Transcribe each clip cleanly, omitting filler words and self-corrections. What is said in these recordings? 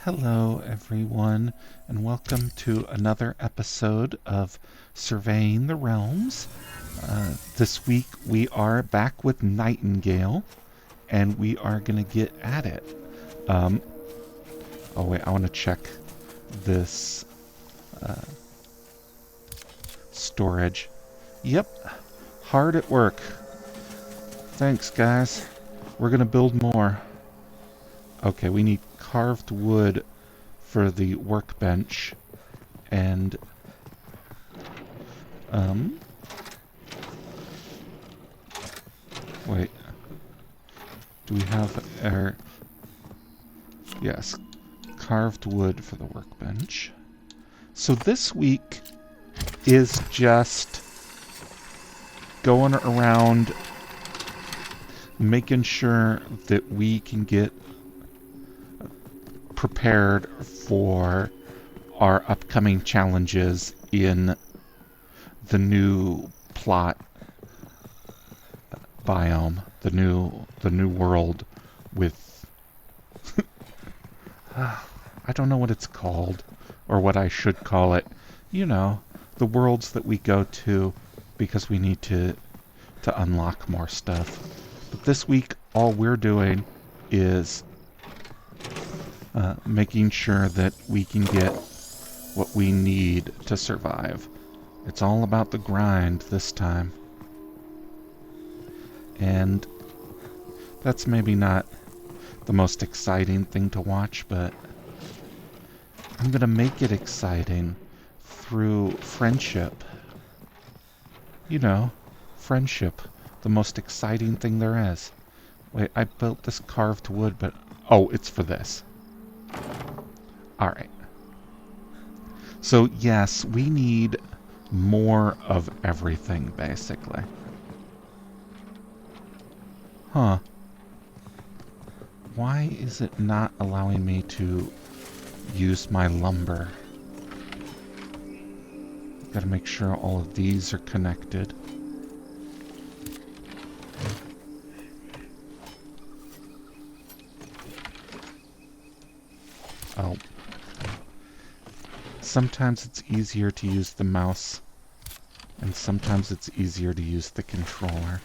Hello, everyone, and welcome to another episode of Surveying the Realms. This week we are back with Nightingale, and we are going to get at it. Oh wait, I want to check this storage. Yep, hard at work. Thanks, guys. We're going to build more. Okay, we need carved wood for the workbench, and wait, do we have our, yes, carved wood for the workbench. So this week is just going around making sure that we can get prepared for our upcoming challenges in the new plot biome, the new world with I don't know what it's called or what I should call it. You know, the worlds that we go to because we need to unlock more stuff. But this week all we're doing is making sure that we can get what we need to survive. It's all about the grind this time. And that's maybe not the most exciting thing to watch, but I'm going to make it exciting through friendship. You know, friendship, the most exciting thing there is. Wait, I built this carved wood, but oh, it's for this. Alright. So, yes, we need more of everything, basically. Huh. Why is it not allowing me to use my lumber? Gotta make sure all of these are connected. Oh. Sometimes it's easier to use the mouse, and sometimes it's easier to use the controller.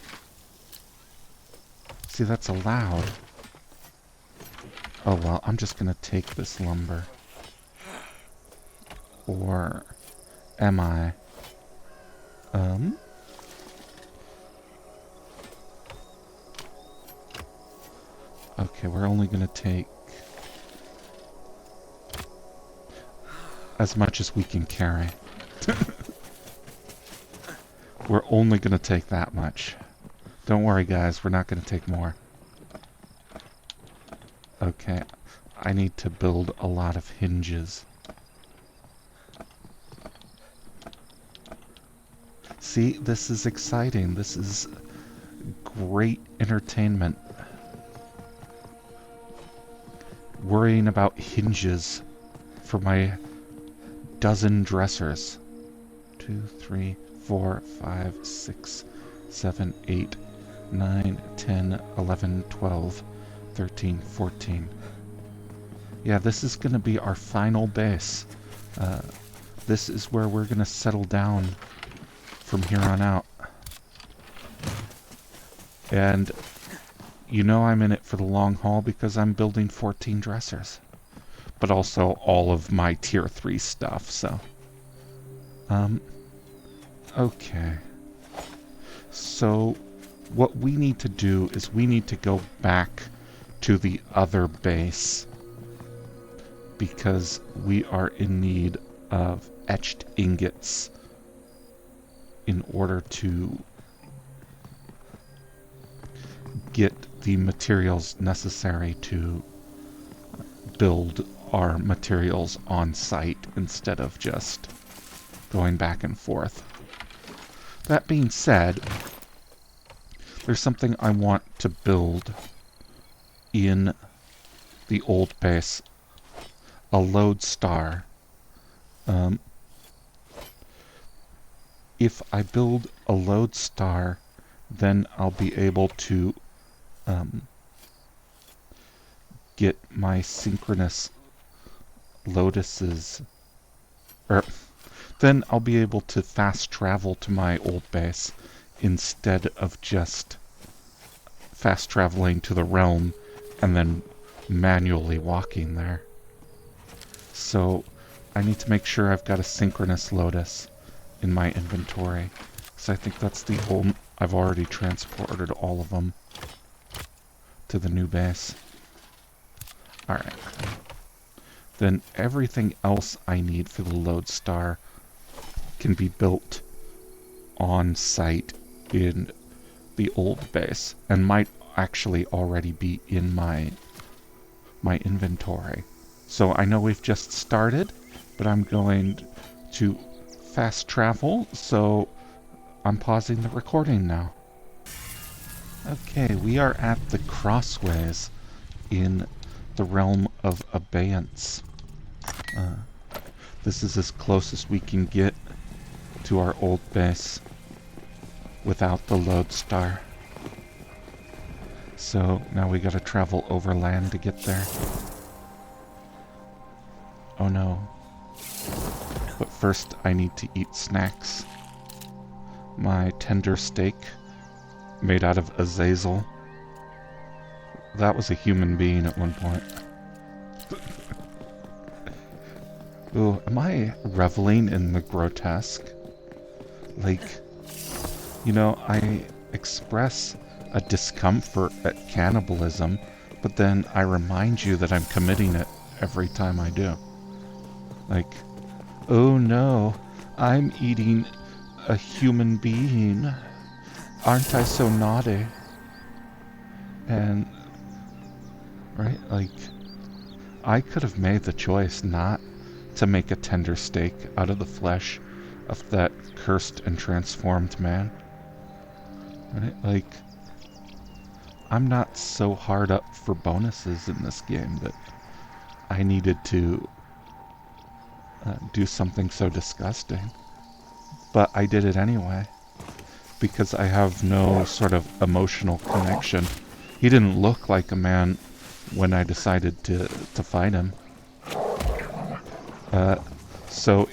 See, that's allowed. Oh well, I'm just gonna take this lumber. Or am I? Okay, we're only gonna take as much as we can carry. We're only gonna take that much. Don't worry, guys, we're not gonna take more. Okay, I need to build a lot of hinges. See, this is exciting. This is great entertainment. Worrying about hinges for my dozen dressers. 2, 3, 4, 5, 6, 7, 8, 9, 10, 11, 12, 13, 14. Yeah, this is going to be our final base. This is where we're going to settle down from here on out. And you know I'm in it for the long haul because I'm building 14 dressers. But also all of my tier 3 stuff, so. Okay. So, what we need to do is we need to go back to the other base because we are in need of etched ingots in order to get the materials necessary to build our materials on site instead of just going back and forth. That being said, there's something I want to build in the old base, a lodestar. If I build a lodestar, then I'll be able to get my synchronous lotuses, or then I'll be able to fast travel to my old base instead of just fast traveling to the realm and then manually walking there. So I need to make sure I've got a synchronous lotus in my inventory. So I think that's the old... I've already transported all of them to the new base. Alright. Then everything else I need for the lodestar can be built on site in the old base and might actually already be in my inventory. So I know we've just started, but I'm going to fast travel, so I'm pausing the recording now. Okay, we are at the crossways in the realm of abeyance. This is as close as we can get to our old base without the lodestar. So now we gotta travel overland to get there. Oh no. But first I need to eat snacks. My tender steak made out of azazel. That was a human being at one point. Ooh, am I reveling in the grotesque? Like, you know, I express a discomfort at cannibalism, but then I remind you that I'm committing it every time I do. Like, oh no, I'm eating a human being. Aren't I so naughty? And, right, like, I could have made the choice not to make a tender steak out of the flesh of that cursed and transformed man. Right? Like, I'm not so hard up for bonuses in this game that I needed to do something so disgusting. But I did it anyway, because I have no sort of emotional connection. He didn't look like a man when I decided to fight him. So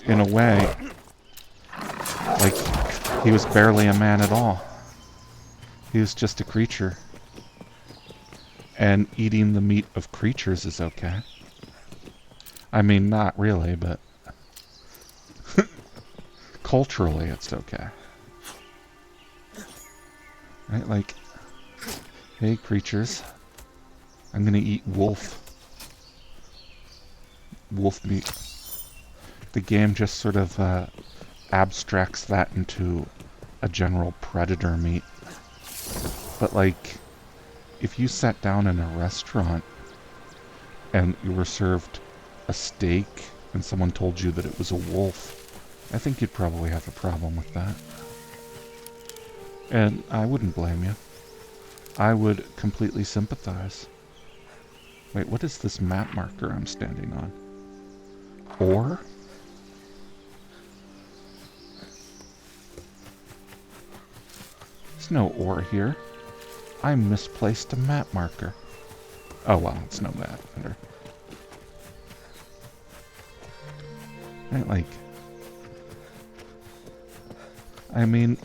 in a way, like, he was barely a man at all. He was just a creature. And eating the meat of creatures is okay. I mean, not really, but culturally it's okay. Right, like, hey creatures, I'm gonna eat wolf meat. The game just sort of abstracts that into a general predator meat. But like, if you sat down in a restaurant and you were served a steak and someone told you that it was a wolf, I think you'd probably have a problem with that. And I wouldn't blame you. I would completely sympathize. Wait, what is this map marker I'm standing on? Ore? There's no ore here. I misplaced a map marker. Oh well, it's no matter. Right, like, I mean,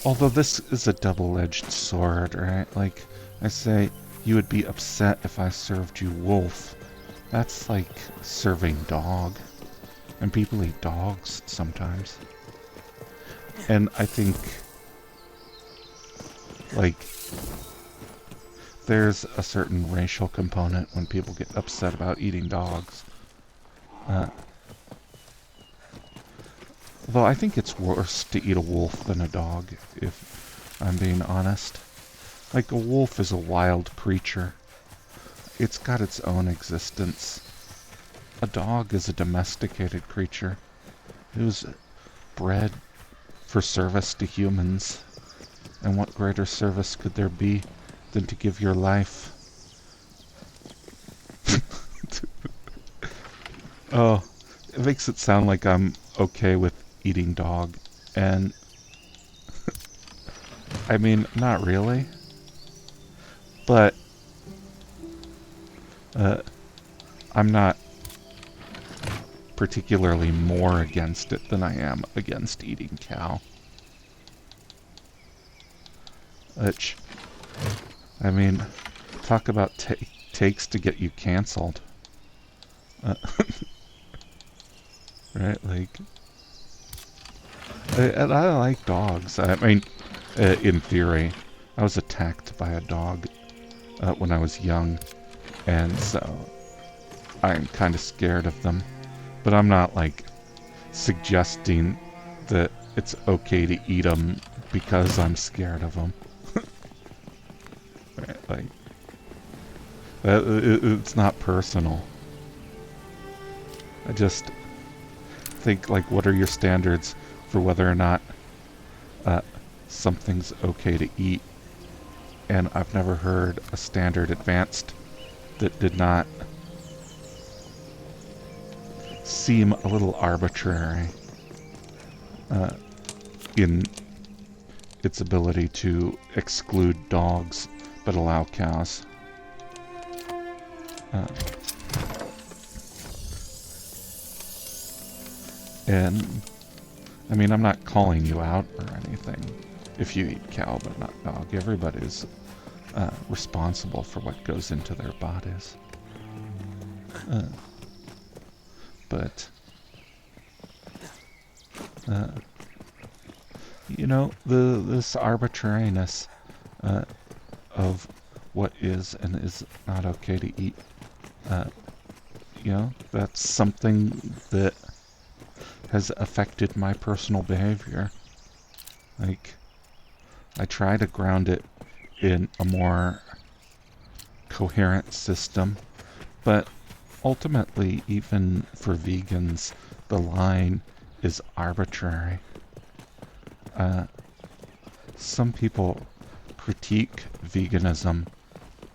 although this is a double-edged sword, right? Like, I say, you would be upset if I served you wolf. That's like serving dog. And people eat dogs sometimes. And I think, like, there's a certain racial component when people get upset about eating dogs. Although I think it's worse to eat a wolf than a dog, if I'm being honest. Like, a wolf is a wild creature. It's got its own existence. A dog is a domesticated creature. It was bred for service to humans. And what greater service could there be than to give your life? Oh, it makes it sound like I'm okay with eating dog. And I mean, not really. But Uh, I'm not particularly more against it than I am against eating cow. Which, I mean, talk about takes to get you canceled. Right? Like, and I like dogs. I mean, in theory, I was attacked by a dog when I was young, and so I'm kind of scared of them. But I'm not, like, suggesting that it's okay to eat them because I'm scared of them. Right? Like, it's not personal. I just think, like, what are your standards for whether or not something's okay to eat? And I've never heard a standard advanced that did not seem a little arbitrary in its ability to exclude dogs but allow cows. And, I mean, I'm not calling you out or anything if you eat cow but not dog. Everybody's responsible for what goes into their bodies. But, you know, this arbitrariness of what is and is not okay to eat, you know, that's something that has affected my personal behavior. Like, I try to ground it in a more coherent system, but ultimately, even for vegans, the line is arbitrary. Some people critique veganism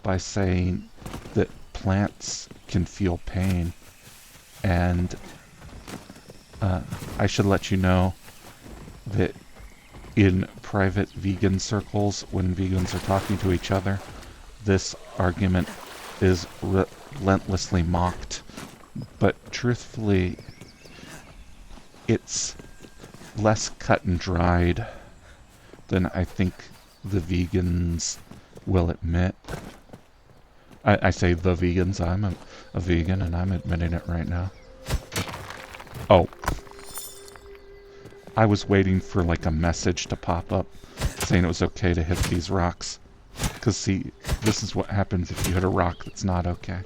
by saying that plants can feel pain, and I should let you know that in private vegan circles, when vegans are talking to each other, this argument is relentlessly mocked. But truthfully, it's less cut and dried than I think the vegans will admit. I say the vegans, I'm a vegan and I'm admitting it right now. Oh. I was waiting for like a message to pop up saying it was okay to hit these rocks. Because see, this is what happens if you hit a rock that's not okay.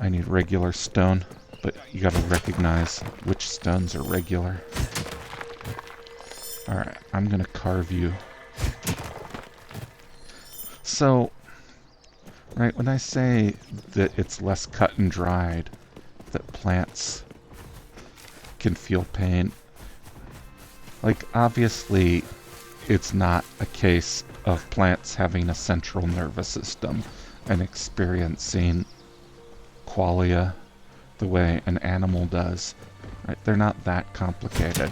I need regular stone, but you gotta recognize which stones are regular. Alright, I'm gonna carve you. So, right, when I say that it's less cut and dried, that plants can feel pain, like, obviously, it's not a case of plants having a central nervous system and experiencing qualia the way an animal does. Right? They're not that complicated.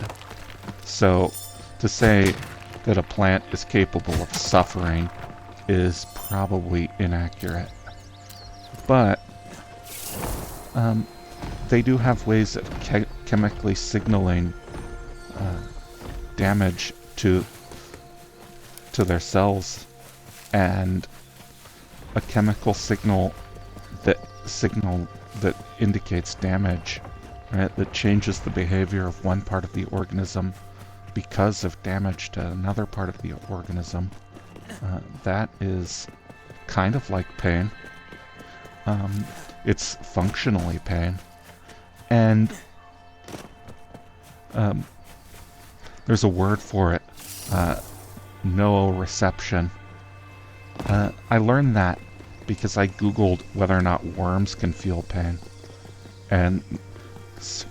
So, to say that a plant is capable of suffering is probably inaccurate. But they do have ways of chemically signaling damage to their cells, and a chemical signal that indicates damage, right, that changes the behavior of one part of the organism because of damage to another part of the organism, that is kind of like pain. It's functionally pain. And there's a word for it, noroception. I learned that because I googled whether or not worms can feel pain. And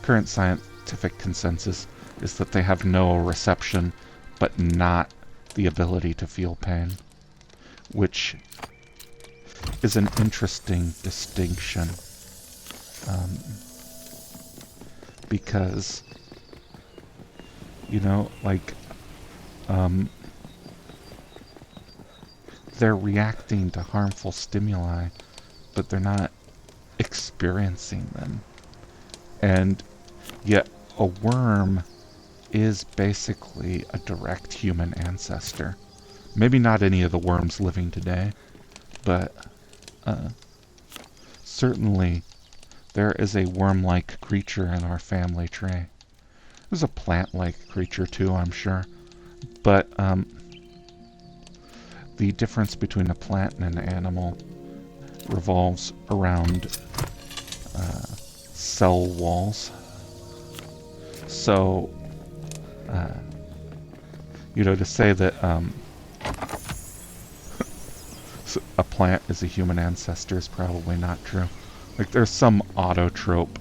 current scientific consensus is that they have noroception, but not the ability to feel pain, which is an interesting distinction. Because, you know, like, they're reacting to harmful stimuli, but they're not experiencing them. And yet a worm is basically a direct human ancestor. Maybe not any of the worms living today, but certainly there is a worm-like creature in our family tree. There's a plant-like creature too, I'm sure. But the difference between a plant and an animal revolves around cell walls. So, to say that a plant is a human ancestor is probably not true. Like, there's some autotrope,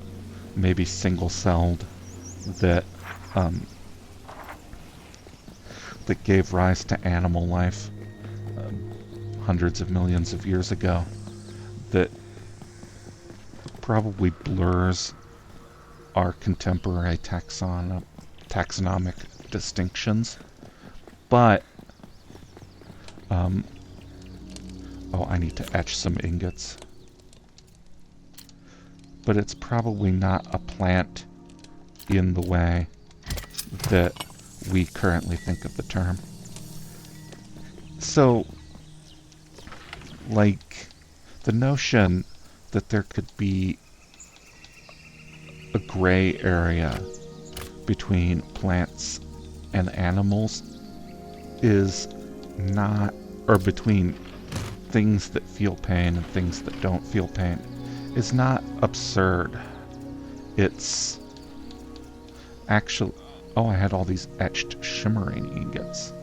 maybe single-celled, that that gave rise to animal life hundreds of millions of years ago, that probably blurs our contemporary taxonomic distinctions. But oh, I need to etch some ingots. But it's probably not a plant in the way that we currently think of the term. So, like, the notion that there could be a gray area between plants and animals is not, or between things that feel pain and things that don't feel pain, is not absurd. It's actually... Oh, I had all these etched shimmering ingots.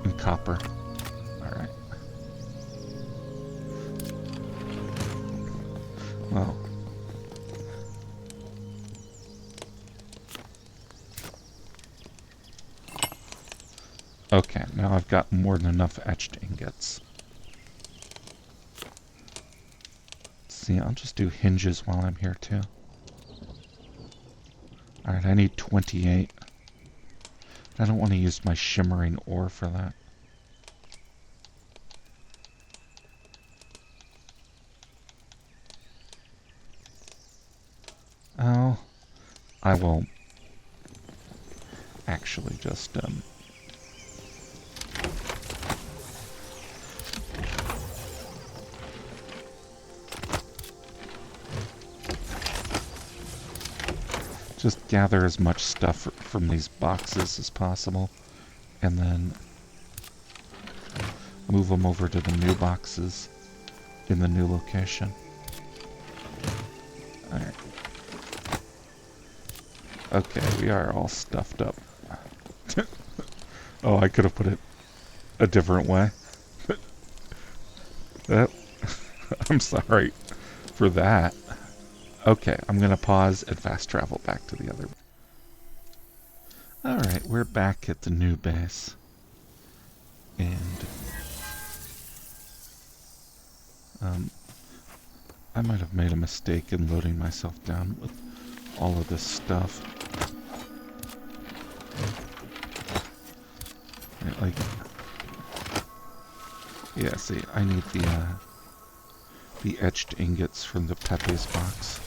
In copper. Alright. Well. Okay, now I've got more than enough etched ingots. Let's see, I'll just do hinges while I'm here too. Alright, I need 28. I don't want to use my shimmering ore for that. Oh, I will actually just just gather as much stuff from these boxes as possible, and then move them over to the new boxes in the new location. Alright. Okay, we are all stuffed up. Oh, I could have put it a different way. I'm sorry for that. Okay, I'm going to pause and fast travel back to the other. Alright, we're back at the new base. And I might have made a mistake in loading myself down with all of this stuff. Right, like, yeah, see, I need the etched ingots from the Pepe's box.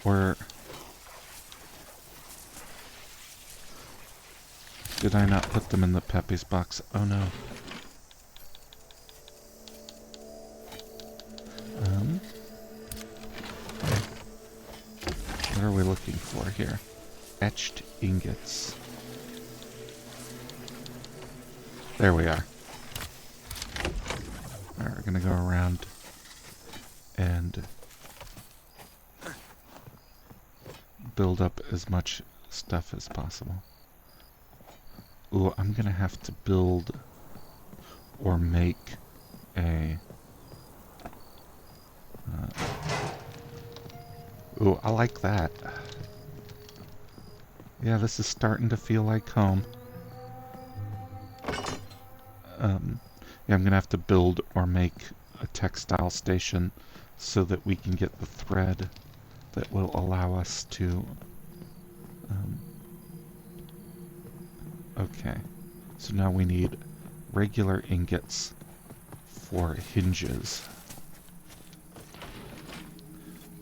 Or did I not put them in the Pepe's box? Oh no. What are we looking for here? Etched ingots. There we are. Alright, we're gonna go around and build up as much stuff as possible. Ooh, I'm gonna have to build or make a... ooh, I like that. Yeah, this is starting to feel like home. Yeah, I'm gonna have to build or make a textile station so that we can get the thread that will allow us to Okay. So now we need regular ingots for hinges.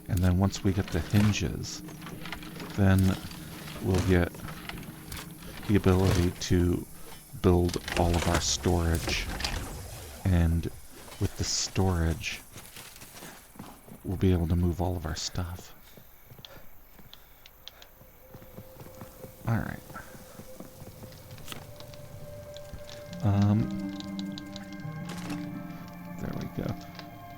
And then once we get the hinges, then we'll get the ability to build all of our storage. And with the storage, we'll be able to move all of our stuff. Alright. There we go.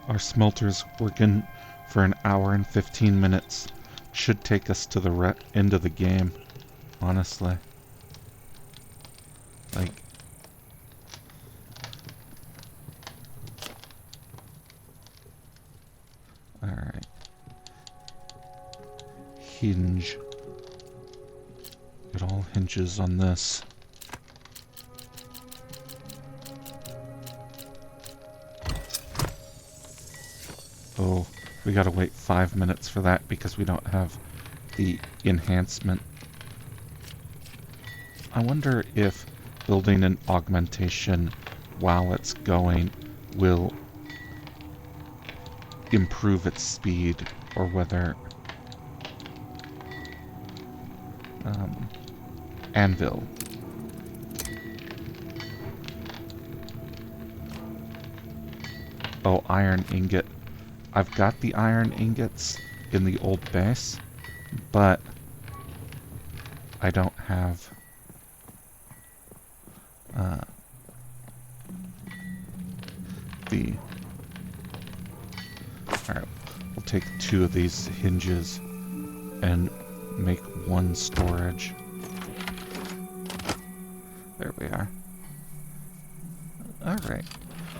Our smelter's working for an hour and 15 minutes. Should take us to the end of the game, honestly. Like, alright. Hinge. It all hinges on this. Oh, we gotta wait 5 minutes for that because we don't have the enhancement. I wonder if building an augmentation while it's going will improve its speed, or whether anvil. Oh, iron ingot. I've got the iron ingots in the old base, but I don't have the... Alright, we'll take 2 of these hinges and make 1 storage. There we are. Alright,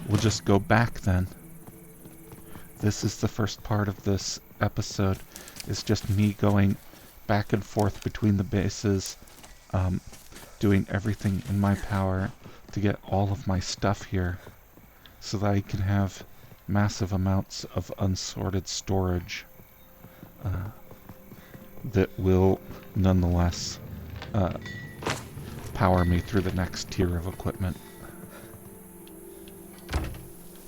we'll just go back then. This is the first part of this episode. It's just me going back and forth between the bases, doing everything in my power to get all of my stuff here so that I can have massive amounts of unsorted storage that will nonetheless power me through the next tier of equipment.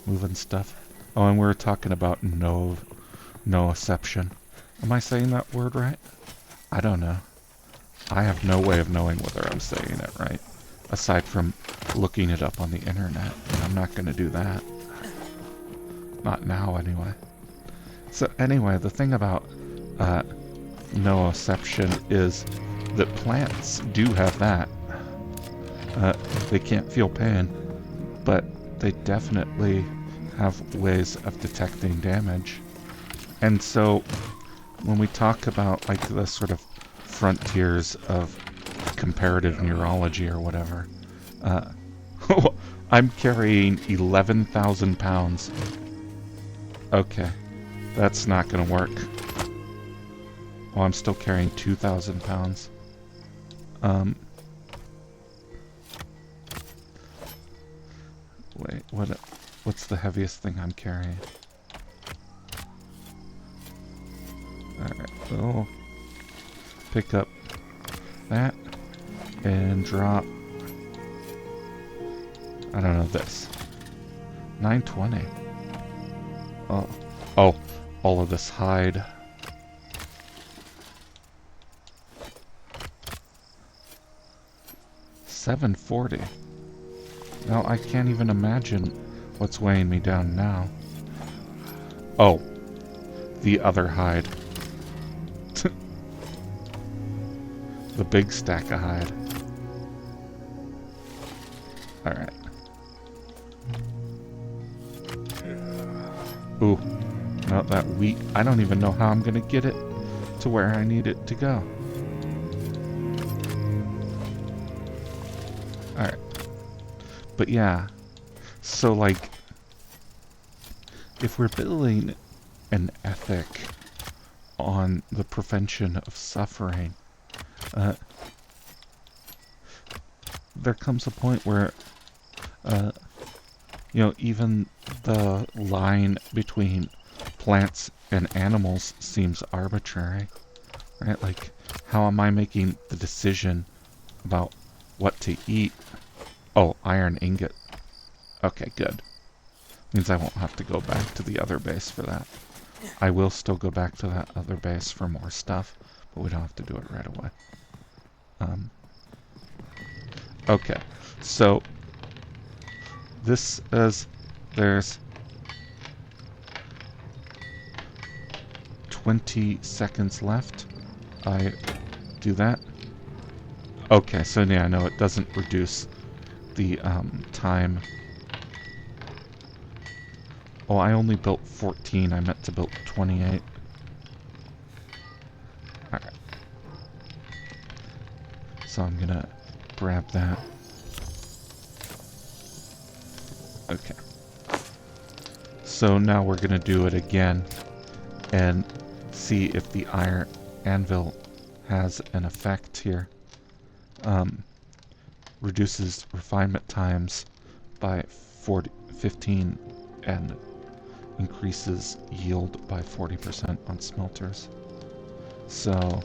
Moving stuff. Oh, and we were talking about no-exception. Am I saying that word right? I don't know. I have no way of knowing whether I'm saying it right, aside from looking it up on the internet, and I'm not going to do that. Not now, anyway. So, anyway, the thing about no-exception is that plants do have that. They can't feel pain, but they definitely have ways of detecting damage. And so when we talk about like the sort of frontiers of comparative neurology or whatever, I'm carrying 11,000 pounds. Okay, that's not gonna work. Oh, I'm still carrying 2,000 pounds. Wait, what's the heaviest thing I'm carrying? Alright, so pick up that and drop, I don't know, this. 920. Oh, all of this hide. $740. Now I can't even imagine what's weighing me down now. Oh, the other hide. The big stack of hide. Alright. Ooh, no, that wheat. I don't even know how I'm gonna get it to where I need it to go. Alright. But yeah, so like, if we're building an ethic on the prevention of suffering, there comes a point where, you know, even the line between plants and animals seems arbitrary, right? Like, how am I making the decision about what to eat. Oh, iron ingot. Okay, good. Means I won't have to go back to the other base for that. I will still go back to that other base for more stuff, but we don't have to do it right away. Okay, so this is, there's 20 seconds left. I do that. Okay, so yeah, no, it doesn't reduce the time. Oh, I only built 14. I meant to build 28. Alright. So I'm gonna grab that. Okay. So now we're gonna do it again and see if the iron anvil has an effect here. Reduces refinement times by 15 and increases yield by 40% on smelters. So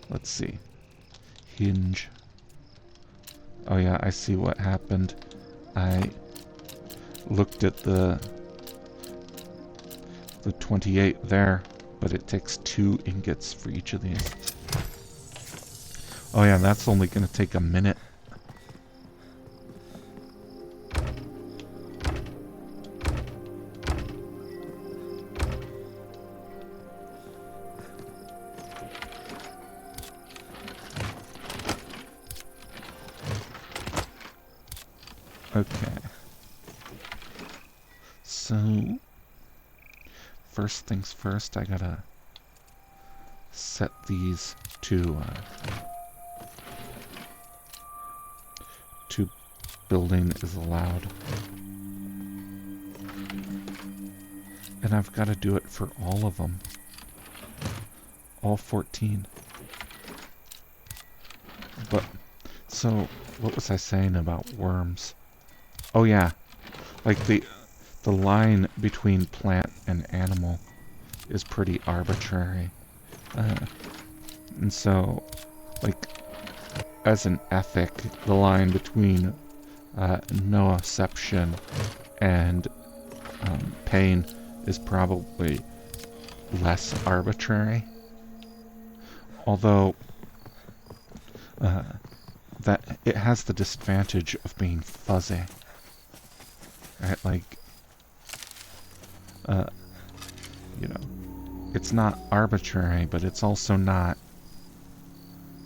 let's see. Hinge. Oh yeah, I see what happened. I looked at the 28 there, but it takes 2 ingots for each of these. Oh yeah, that's only going to take a minute. Okay. So, first things first, I gotta set these to building is allowed. And I've got to do it for all of them. All 14. But, so, what was I saying about worms? Oh yeah, like the line between plant and animal is pretty arbitrary. And so, like, as an ethic, the line between nociception and pain is probably less arbitrary. Although that it has the disadvantage of being fuzzy. Right? Like, you know, it's not arbitrary, but it's also not,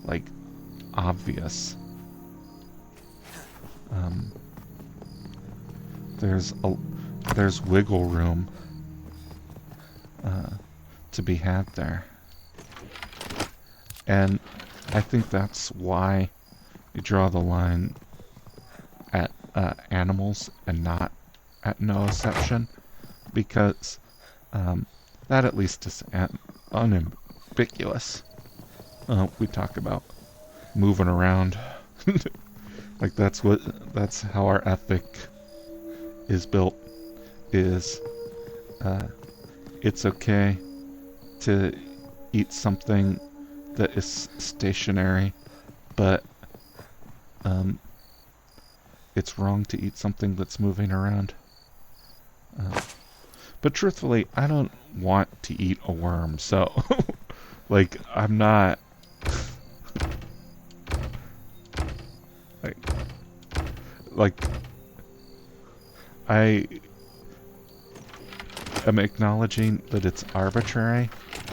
like, obvious. There's wiggle room to be had there. And I think that's why you draw the line at animals and not at nociception, because that at least is unambiguous. We talk about moving around. Like that's how our ethic is built, is it's okay to eat something that is stationary, but it's wrong to eat something that's moving around. But truthfully, I don't want to eat a worm, so like I'm not like I am acknowledging that it's arbitrary,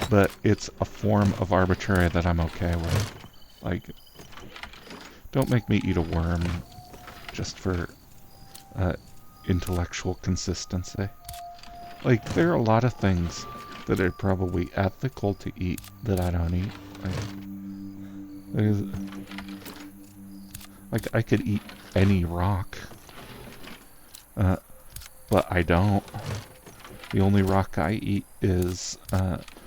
but it's a form of arbitrary that I'm okay with. Like, don't make me eat a worm just for intellectual consistency. Like, there are a lot of things that are probably ethical to eat that I don't eat. Like I could eat any rock, but I don't. The only rock I eat is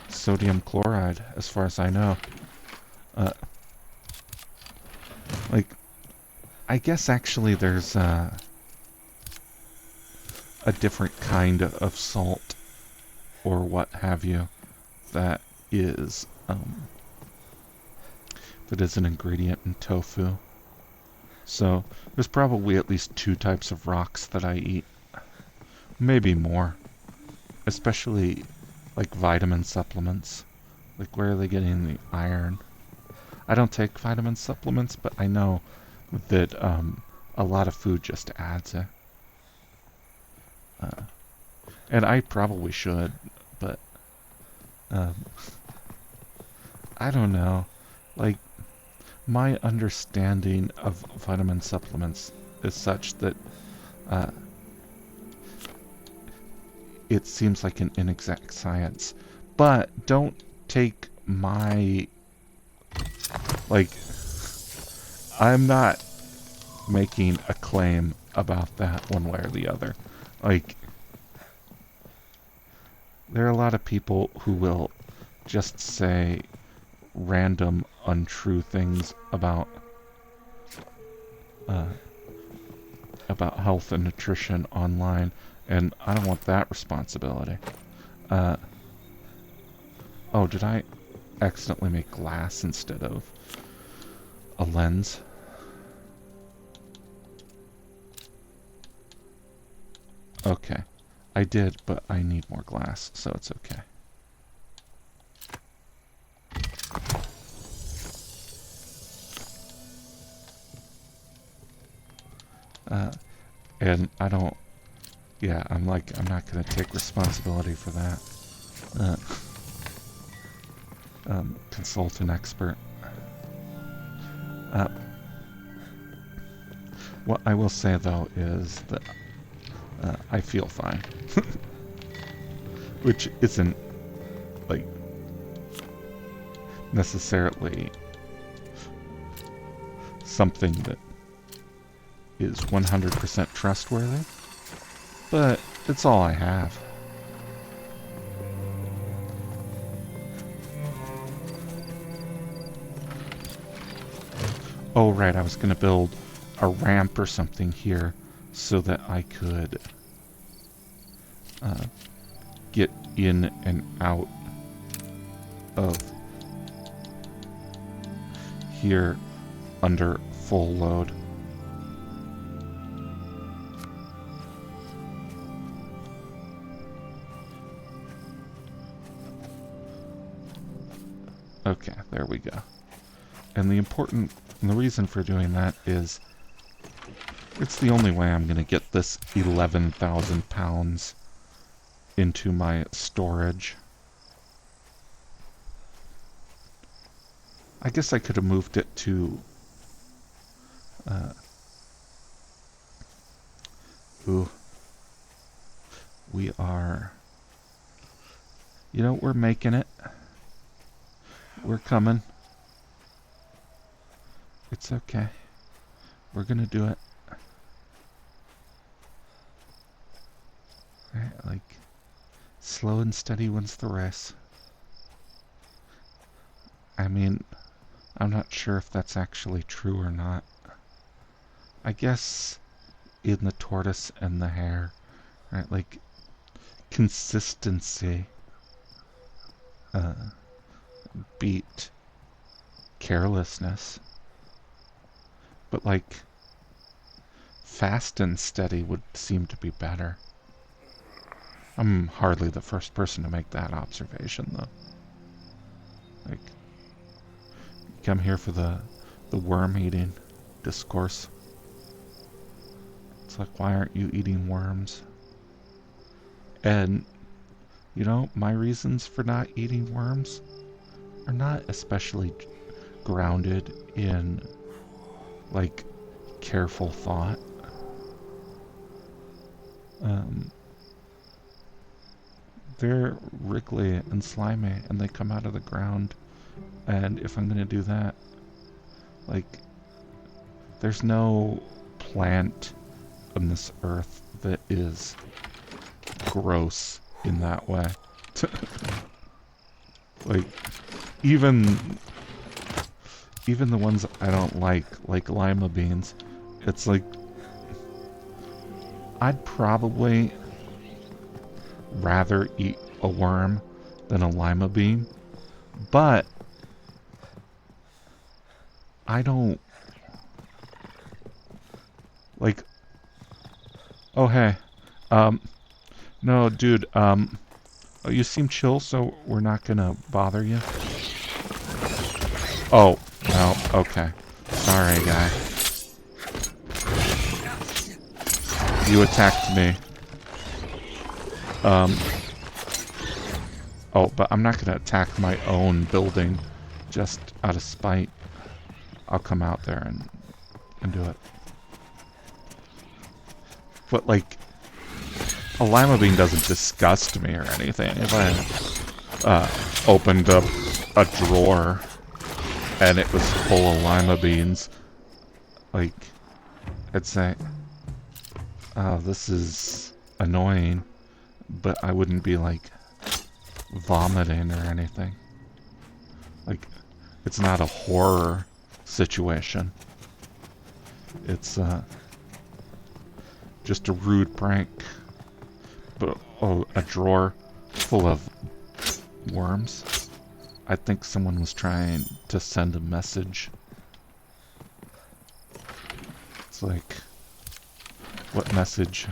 sodium chloride, as far as I know. Like, I guess actually there's a different kind of salt, or what have you, that is that is an ingredient in tofu. So there's probably at least 2 types of rocks that I eat. Maybe more. Especially like vitamin supplements. Like where are they getting the iron? I don't take vitamin supplements, but I know that a lot of food just adds it. And I probably should, but um, I don't know. Like, my understanding of vitamin supplements is such that uh, it seems like an inexact science. But don't take my... Like, I'm not making a claim about that one way or the other. Like, there are a lot of people who will just say random, untrue things uh, about health and nutrition online, and I don't want that responsibility. Uh, oh, did I accidentally make glass instead of a lens? Okay. I did, but I need more glass, so it's okay. And I don't... Yeah, I'm not gonna take responsibility for that. Consult an expert. What I will say, though, is that I feel fine. Which isn't, like, necessarily something that is 100% trustworthy, but it's all I have. Oh, right, I was going to build a ramp or something here so that I could get in and out of here under full load. Okay, there we go. And the reason for doing that is it's the only way I'm going to get this 11,000 pounds into my storage. I guess I could have moved it to... we are... You know, we're making it. We're coming. It's okay. We're gonna do it. Right, like, slow and steady wins the race. I mean, I'm not sure if that's actually true or not. I guess in the tortoise and the hare, right, like, consistency beat carelessness. But, like, fast and steady would seem to be better. I'm hardly the first person to make that observation, though. Like, come here for the worm-eating discourse. It's like, why aren't you eating worms? And, you know, my reasons for not eating worms are not especially grounded in, like, careful thought. They're wriggly and slimy, and they come out of the ground. And if I'm gonna do that, like, there's no plant on this earth that is gross in that way. Like, even the ones I don't like lima beans, it's like, I'd probably rather eat a worm than a lima bean, but I don't... Like... Oh, hey. No, dude, you seem chill, so we're not gonna bother you. Oh, no, okay. Sorry, guy. You attacked me. Oh, but I'm not gonna attack my own building just out of spite. I'll come out there and do it. But, like, a lima bean doesn't disgust me or anything. If I opened up a drawer and it was full of lima beans, like, I'd say, oh, this is annoying, but I wouldn't be, like, vomiting or anything. Like, it's not a horror situation. It's, just a rude prank. But, oh, a drawer full of worms. I think someone was trying to send a message. It's like, what message?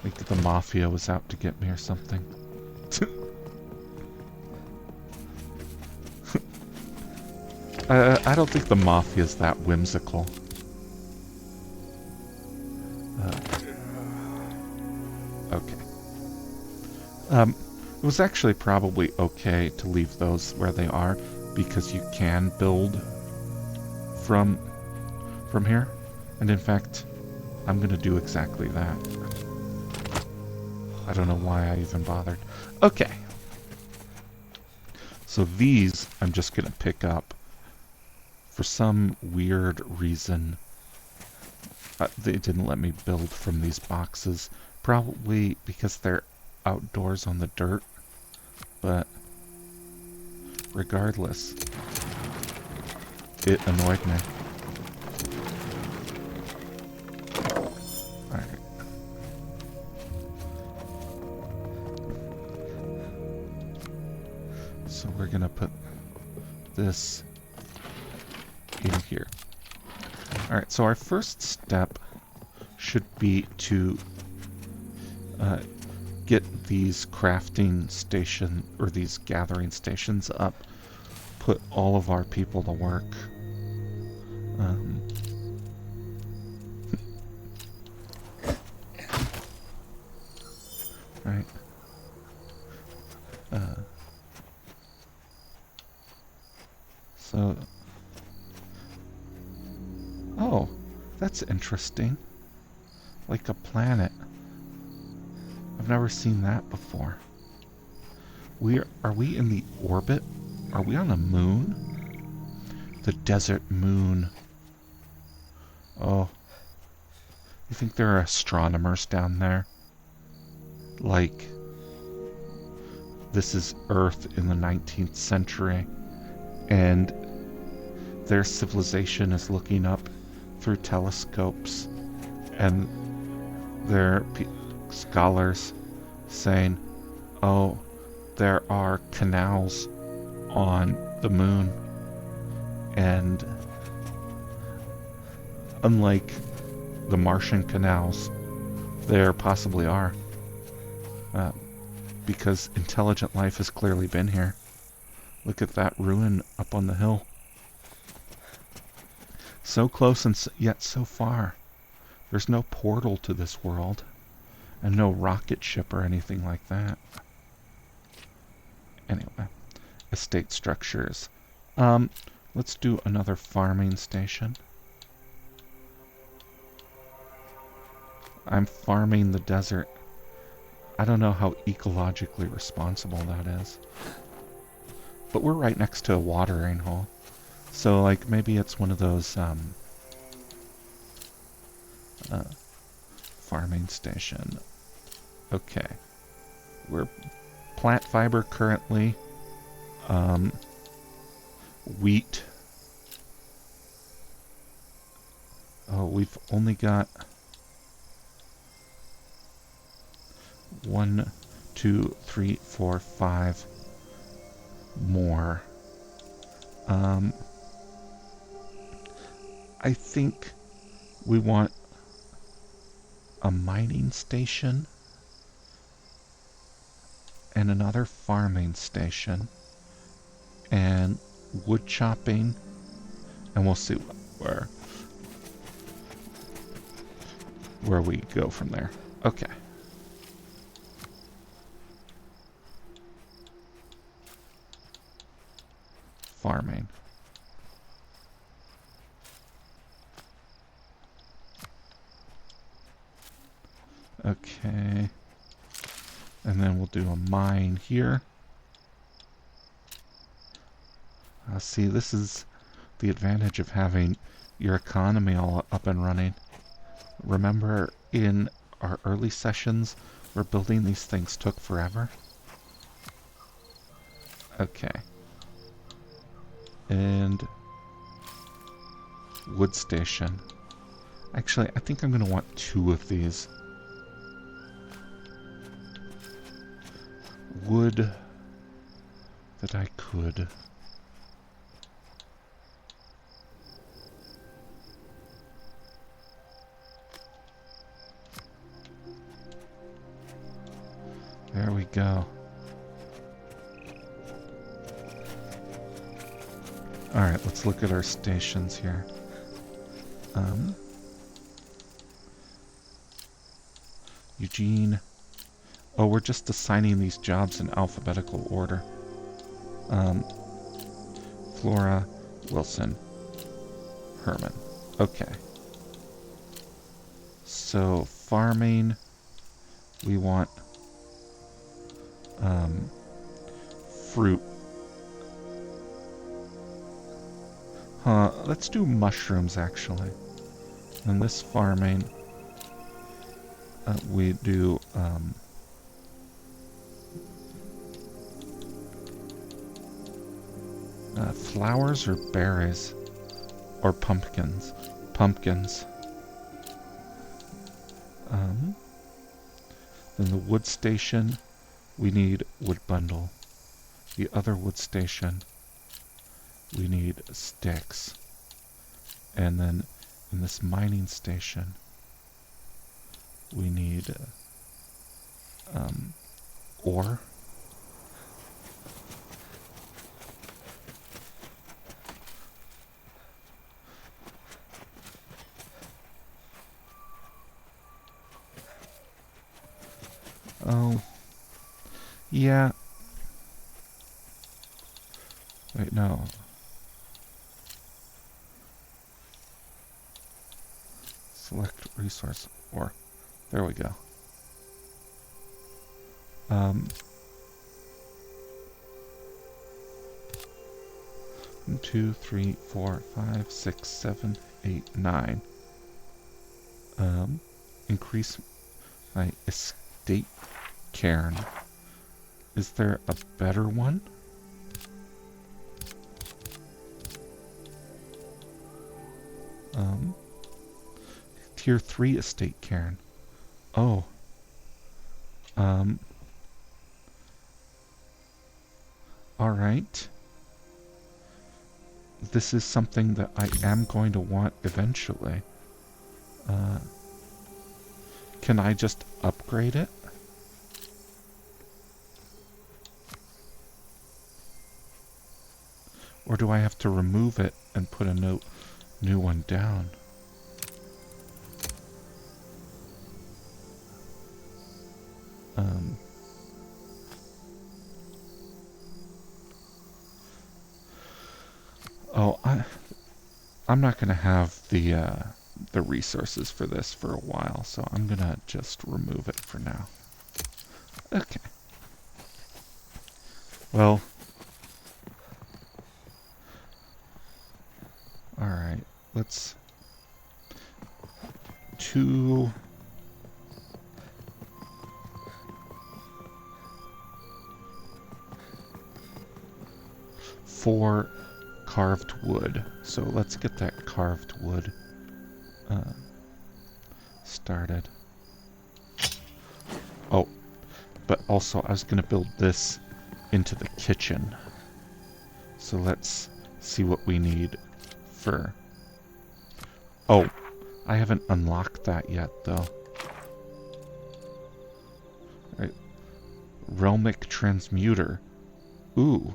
Like the mafia was out to get me or something. I don't think the mafia's that whimsical. Okay. It was actually probably okay to leave those where they are because you can build from here. And in fact, I'm gonna do exactly that. I don't know why I even bothered. Okay. So these I'm just gonna pick up. For some weird reason, they didn't let me build from these boxes. Probably because they're outdoors on the dirt. But regardless, it annoyed me. Alright. So we're gonna put this in here. Alright, so our first step should be to get these crafting station or these gathering stations up, put all of our people to work. Right. So, oh, that's interesting. Like a planet. I've never seen that before. Are we in the orbit? Are we on a moon? The desert moon. Oh. You think there are astronomers down there? Like, this is Earth in the 19th century, and their civilization is looking up through telescopes, and their scholars saying, oh, there are canals on the moon, and unlike the Martian canals, there possibly are, because intelligent life has clearly been here. Look at that ruin up on the hill. So close and yet so far. There's no portal to this world, and no rocket ship or anything like that. Anyway, estate structures. Let's do another farming station. I'm farming the desert. I don't know how ecologically responsible that is. But we're right next to a watering hole. So, like, maybe it's one of those, farming station. Okay. We're plant fiber currently. Wheat. Oh, we've only got 1, 2, 3, 4, 5 more. I think we want a mining station and another farming station and wood chopping, and we'll see where we go from there. Okay. Farming. Okay. And then we'll do a mine here. See, this is the advantage of having your economy all up and running. Remember in our early sessions where building these things took forever? Okay. And wood station. Actually, I think I'm going to want 2 of these. Wood that I could. There we go. Alright, let's look at our stations here. Eugene. Oh, we're just assigning these jobs in alphabetical order. Flora, Wilson, Herman. Okay. So, farming, we want fruit. Let's do mushrooms, actually. And this farming, we do flowers or berries or pumpkins. Pumpkins. Then the wood station, we need wood bundle. The other wood station, we need sticks. And then in this mining station, we need ore. Oh, yeah. Wait, no. Select resource ore. There we go. 1, 2, 3, 4, 5, 6, 7, 8, 9. Increase my estate cairn. Is there a better one? Tier 3 estate cairn. Oh. Alright. This is something that I am going to want eventually. Can I just upgrade it? Or do I have to remove it and put a new one down? Oh, I'm not gonna have the resources for this for a while, so I'm gonna just remove it for now. Okay. Well. Alright, let's... 2... four carved wood. So let's get that carved wood started. Oh, but also I was going to build this into the kitchen. So let's see what we need for Oh, I haven't unlocked that yet, though. Right. Realmic transmuter. Ooh.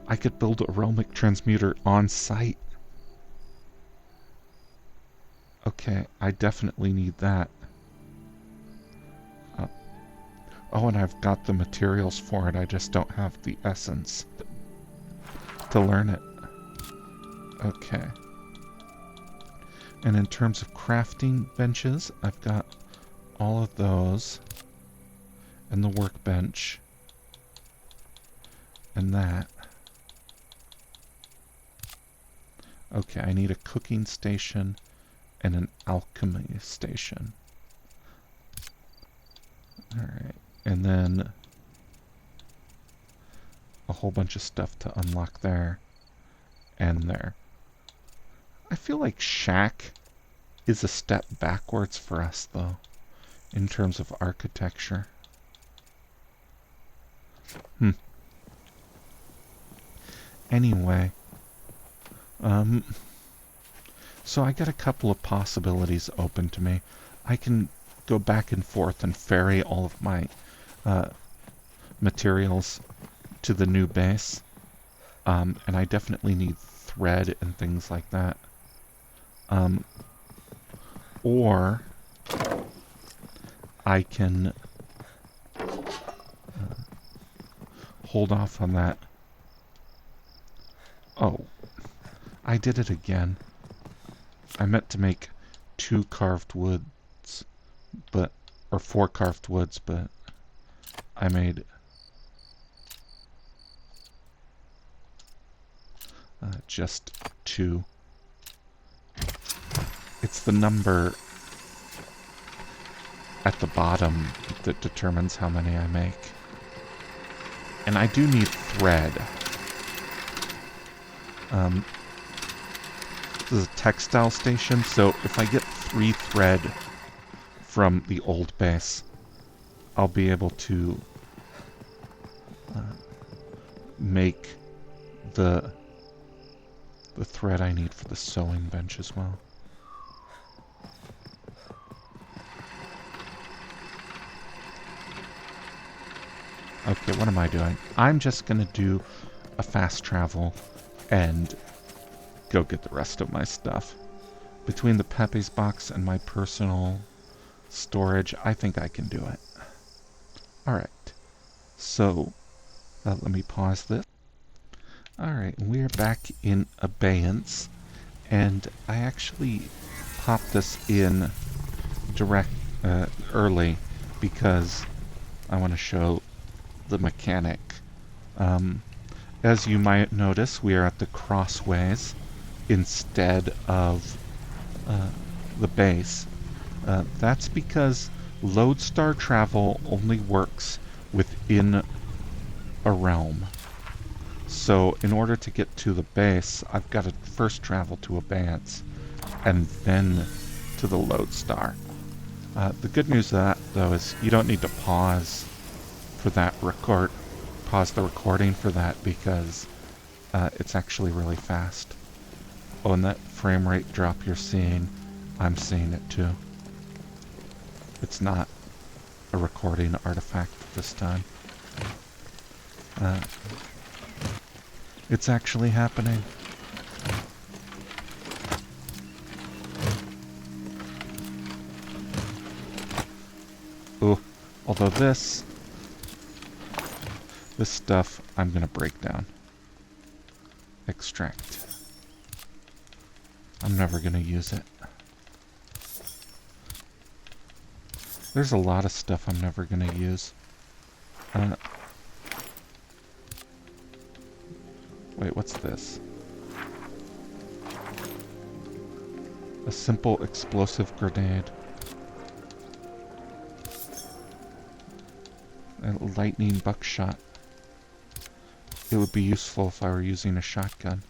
I could build a realmic transmuter on site. Okay, I definitely need that. Oh, and I've got the materials for it. I just don't have the essence to learn it. Okay. And in terms of crafting benches, I've got all of those. And the workbench. And that. Okay, I need a cooking station and an alchemy station. Alright. And then a whole bunch of stuff to unlock there and there. I feel like shack is a step backwards for us, though, in terms of architecture. Anyway, so I got a couple of possibilities open to me. I can go back and forth and ferry all of my materials to the new base, and I definitely need thread and things like that. Or I can hold off on that. Oh, I did it again. I meant to make 2 carved woods, or 4 carved woods, but I made just 2. It's the number at the bottom that determines how many I make. And I do need thread. This is a textile station, so if I get 3 thread from the old base, I'll be able to make the thread I need for the sewing bench as well. Okay, what am I doing? I'm just gonna do a fast travel and go get the rest of my stuff. Between the Pepe's box and my personal storage, I think I can do it. Alright, so let me pause this. Alright, we're back in abeyance, and I actually popped this in early because I want to show the mechanic. As you might notice, we are at the crossways instead of the base. That's because lodestar travel only works within a realm. So in order to get to the base, I've got to first travel to abeyance and then to the lodestar. The good news of that, though, is you don't need to pause for that pause the recording for that, because it's actually really fast. Oh, and that frame rate drop you're seeing, I'm seeing it too. It's not a recording artifact this time. It's actually happening. Ooh, although this stuff I'm gonna break down. Extract. I'm never gonna use it. There's a lot of stuff I'm never gonna use. Wait, what's this? A simple explosive grenade. A lightning buckshot. It would be useful if I were using a shotgun.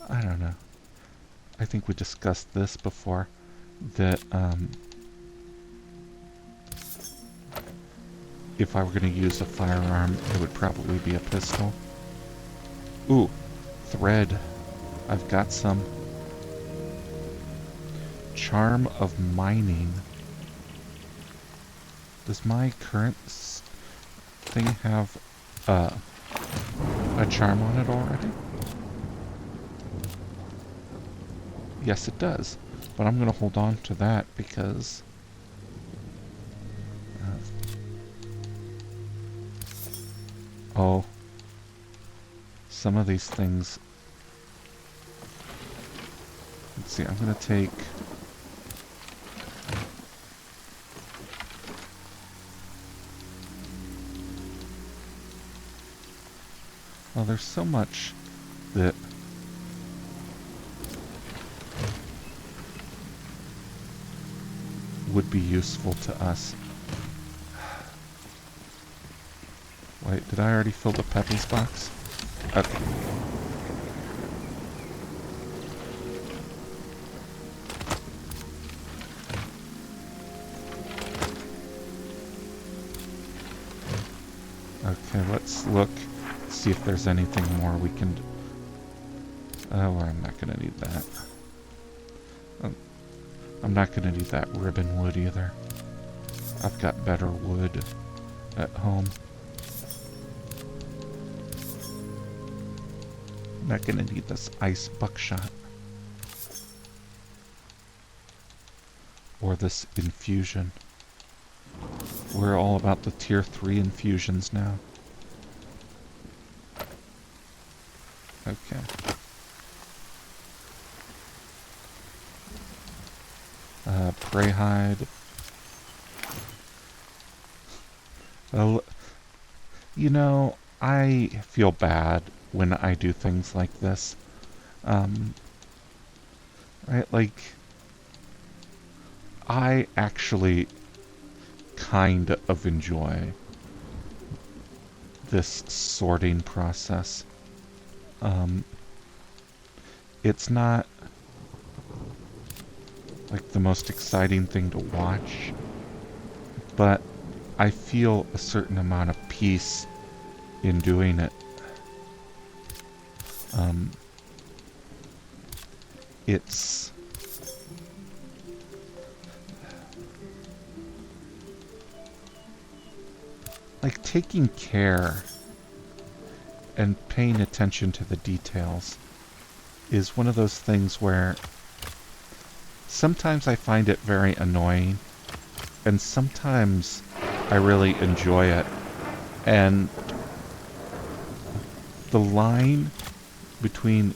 I don't know. I think we discussed this before. That, if I were going to use a firearm, it would probably be a pistol. Ooh, thread. I've got some. Charm of mining. Does my current thing have a charm on it already? Yes, it does. But I'm going to hold on to that because... oh. Some of these things... let's see, I'm going to take... well, there's so much that... would be useful to us. Wait, did I already fill the Peppy's box? Okay. Okay, let's look, see if there's anything more we can... oh, I'm not gonna need that. I'm not gonna need that ribbon wood either. I've got better wood at home. I'm not gonna need this ice buckshot. Or this infusion. We're all about the tier 3 infusions now. Okay. Prey hide. Well, you know, I feel bad when I do things like this. Right, like, I actually kind of enjoy this sorting process. It's not like the most exciting thing to watch, but I feel a certain amount of peace in doing it. It's like taking care and paying attention to the details is one of those things where sometimes I find it very annoying and sometimes I really enjoy it. And the line between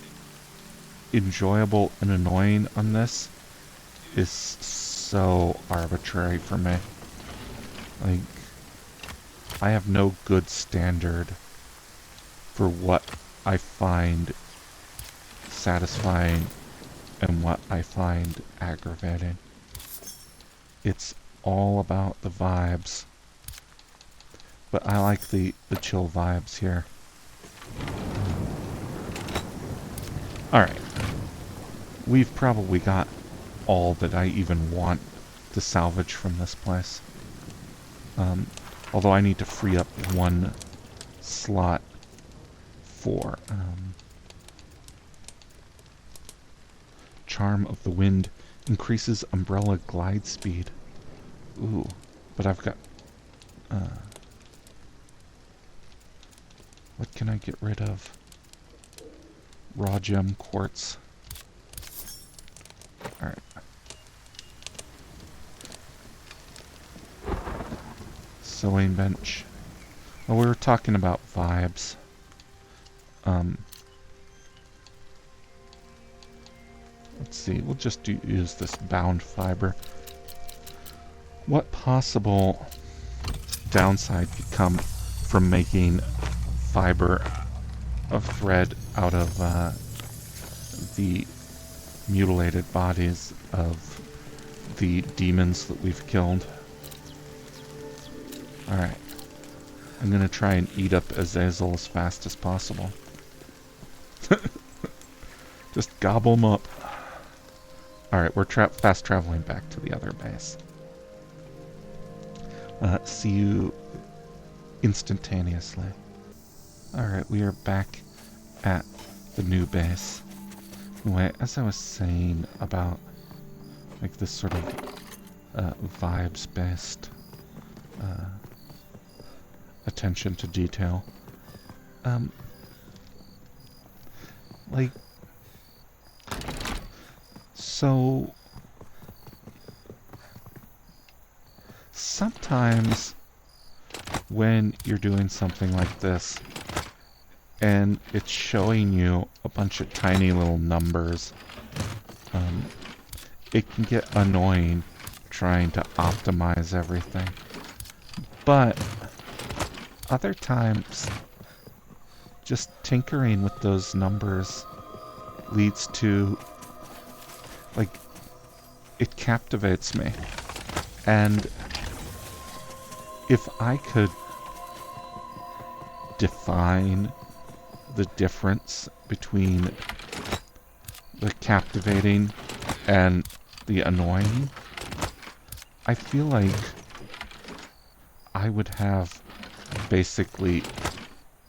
enjoyable and annoying on this is so arbitrary for me. Like, I have no good standard for what I find satisfying and what I find aggravating. It's all about the vibes. But I like the chill vibes here. Alright. We've probably got all that I even want to salvage from this place. Although I need to free up one slot for Charm of the Wind increases umbrella glide speed. Ooh, but I've got... what can I get rid of? Raw gem quartz. Alright. Sewing bench. Oh, we were talking about vibes. Let's see, we'll just use this bound fiber. What possible downside could come from making fiber of thread out of the mutilated bodies of the demons that we've killed? Alright. I'm gonna try and eat up Azazel as fast as possible. Just gobble them up. Alright, we're fast traveling back to the other base. See you instantaneously. Alright, we are back at the new base. Anyway, as I was saying about like this sort of vibes-based attention to detail, like, so sometimes when you're doing something like this and it's showing you a bunch of tiny little numbers, it can get annoying trying to optimize everything. But other times, just tinkering with those numbers leads to, like, it captivates me. And if I could define the difference between the captivating and the annoying, I feel like I would have basically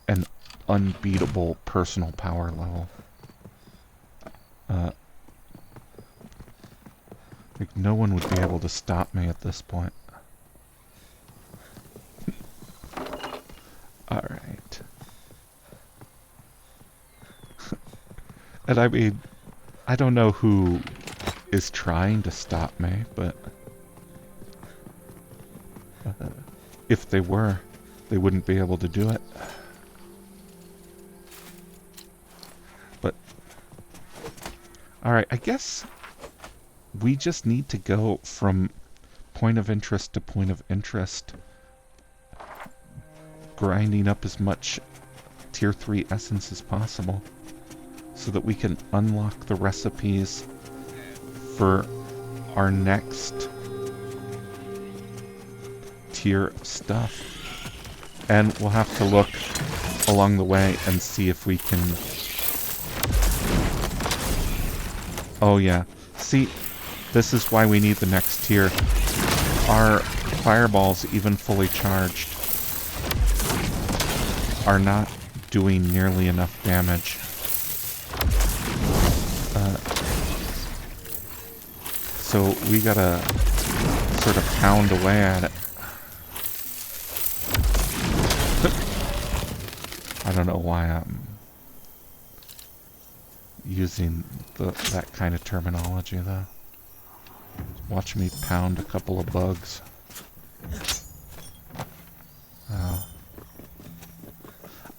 an unbeatable personal power level. Like, no one would be able to stop me at this point. Alright. And I mean, I don't know who is trying to stop me, but if they were, they wouldn't be able to do it. But, alright, I guess we just need to go from point of interest to point of interest, grinding up as much tier 3 essence as possible so that we can unlock the recipes for our next tier of stuff. And we'll have to look along the way and see if we can... Oh yeah, see, this is why we need the next tier. Our fireballs, even fully charged, are not doing nearly enough damage. So we gotta sort of pound away at it. I don't know why I'm using that kind of terminology though. Watch me pound a couple of bugs. Oh.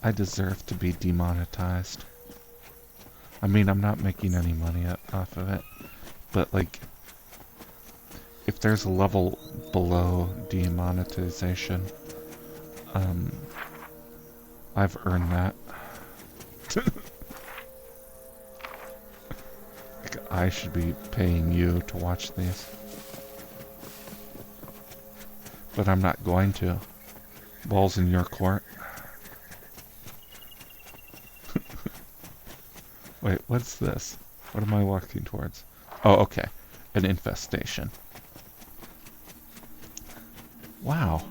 I deserve to be demonetized. I mean, I'm not making any money off of it, but like, if there's a level below demonetization, I've earned that. Like, I should be paying you to watch these. But I'm not going to. Ball's in your court. Wait, what's this? What am I walking towards? Oh, okay. An infestation. Wow.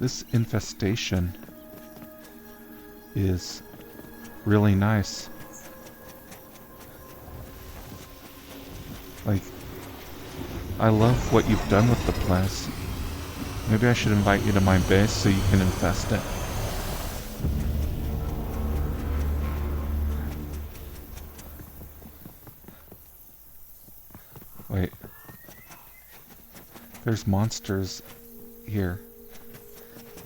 This infestation is really nice. Like, I love what you've done with the place. Maybe I should invite you to my base so you can infest it. Wait. There's monsters here,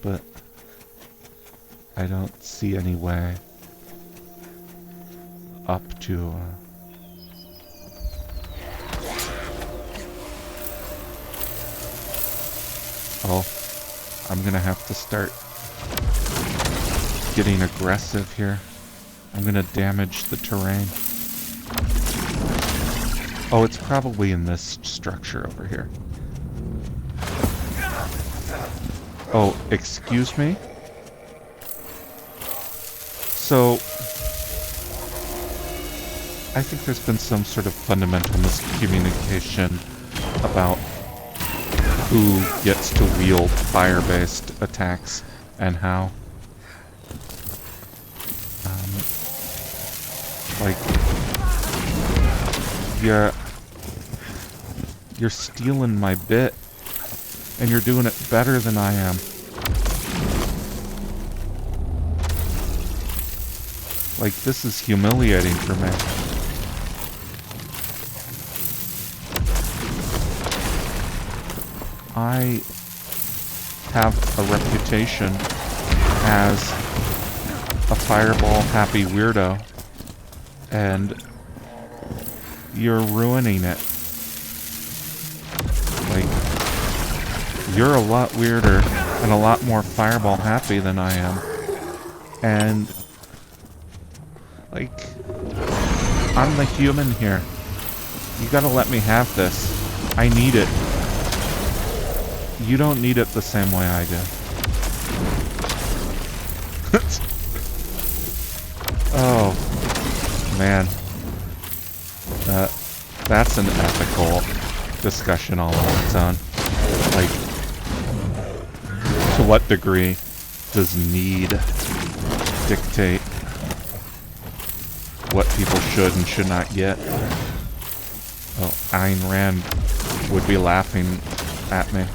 but I don't see any way up to... Oh, I'm gonna have to start getting aggressive here. I'm gonna damage the terrain. Oh, it's probably in this structure over here. Oh, excuse me? So, I think there's been some sort of fundamental miscommunication about who gets to wield fire-based attacks and how. Like, you're stealing my bit, and you're doing it better than I am. Like, this is humiliating for me. I have a reputation as a fireball happy weirdo, and you're ruining it. Like, you're a lot weirder and a lot more fireball happy than I am. And, like, I'm the human here. You gotta let me have this. I need it. You don't need it the same way I do. Oh, man. That's an ethical discussion all on its own. Like, to what degree does need dictate what people should and should not get? Oh, Ayn Rand would be laughing at me.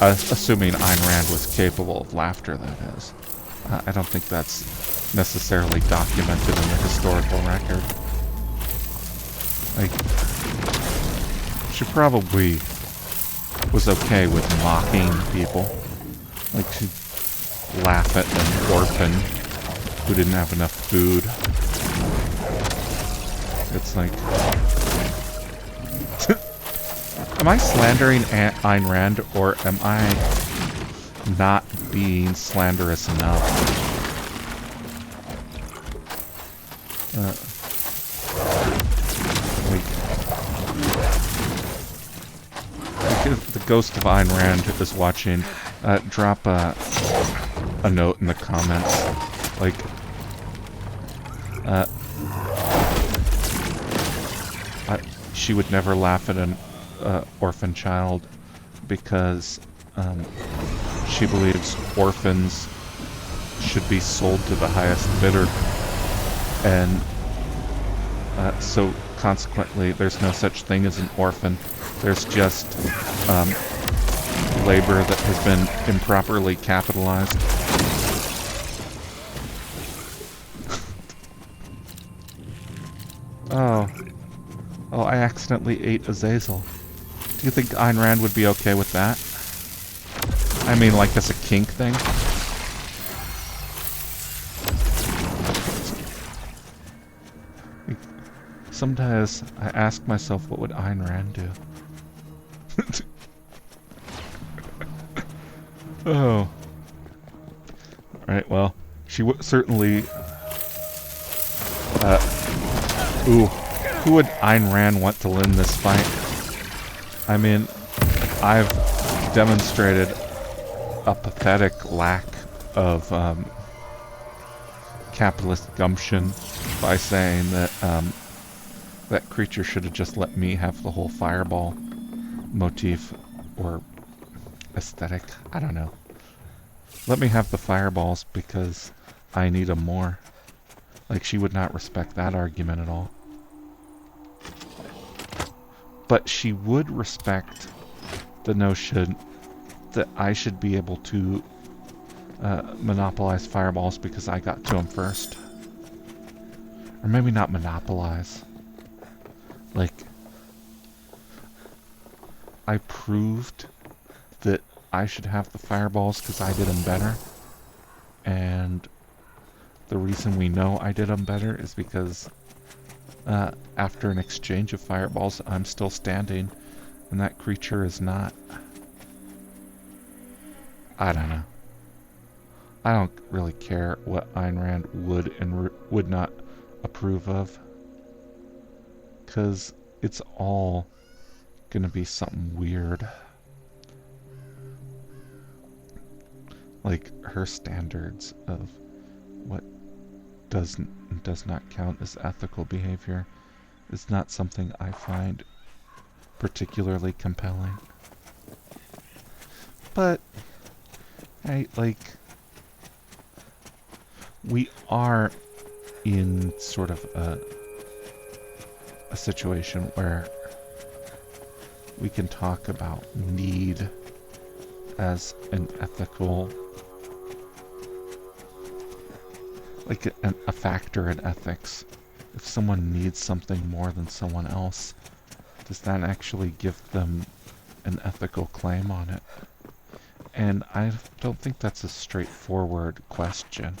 Assuming Ayn Rand was capable of laughter, that is. I don't think that's necessarily documented in the historical record. Like, she probably was okay with mocking people. Like, she'd laugh at an orphan who didn't have enough food. It's like... Am I slandering Ayn Rand, or am I not being slanderous enough? If the ghost of Ayn Rand is watching, drop a note in the comments. Like, she would never laugh at an orphan child because she believes orphans should be sold to the highest bidder, and so consequently there's no such thing as an orphan. There's just labor that has been improperly capitalized. Oh, I accidentally ate Azazel. Do you think Ayn Rand would be okay with that? I mean, like, as a kink thing? Sometimes I ask myself, what would Ayn Rand do? Oh. Alright, well, she would certainly... ooh. Who would Ayn Rand want to win this fight? I mean, I've demonstrated a pathetic lack of capitalist gumption by saying that that creature should have just let me have the whole fireball motif or aesthetic. I don't know. Let me have the fireballs because I need them more. Like, she would not respect that argument at all. But she would respect the notion that I should be able to monopolize fireballs because I got to them first. Or maybe not monopolize. Like, I proved that I should have the fireballs because I did them better. And the reason we know I did them better is because after an exchange of fireballs, I'm still standing, and that creature is not. I don't know. I don't really care what Ayn Rand would and would not approve of, because it's all gonna be something weird. Like, her standards of what does not count as ethical behavior is not something I find particularly compelling. But I we are in sort of a situation where we can talk about need as an ethical, like a factor in ethics. If someone needs something more than someone else, does that actually give them an ethical claim on it? And I don't think that's a straightforward question.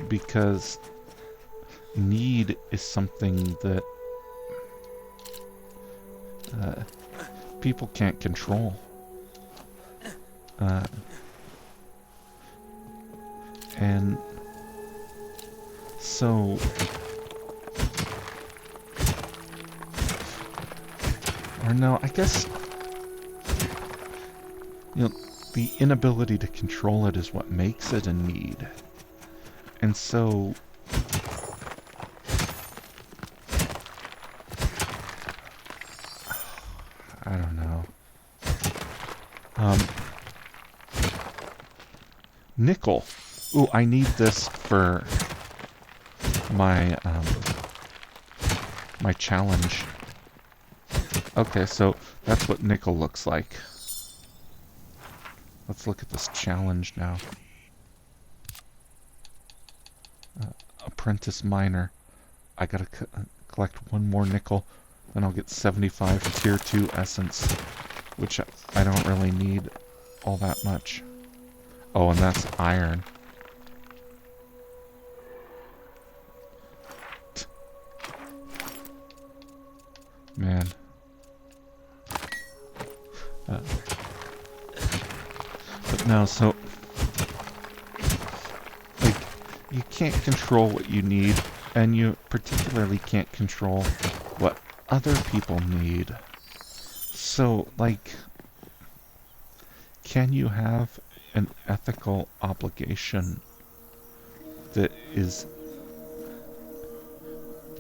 Because need is something that people can't control. And so or no, I guess the inability to control it is what makes it a need. And so I don't know. Nickel. Ooh, I need this for my my challenge. Okay, so that's what nickel looks like. Let's look at this challenge now. Apprentice miner. I gotta collect one more nickel, then I'll get 75 tier 2 essence, which I don't really need all that much. Oh, and that's iron. Man. But no, so like you can't control what you need, and you particularly can't control what other people need. So, like, can you have an ethical obligation that is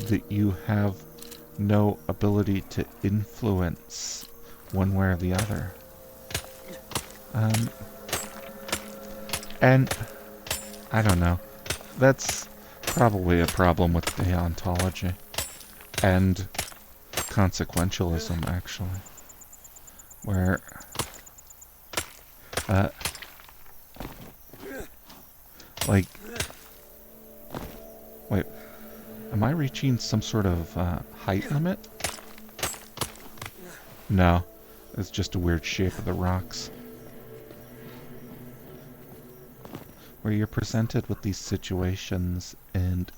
that you have no ability to influence one way or the other? And I don't know. That's probably a problem with deontology and consequentialism, actually, where like, wait, am I reaching some sort of height limit? No, it's just a weird shape of the rocks. Where you're presented with these situations and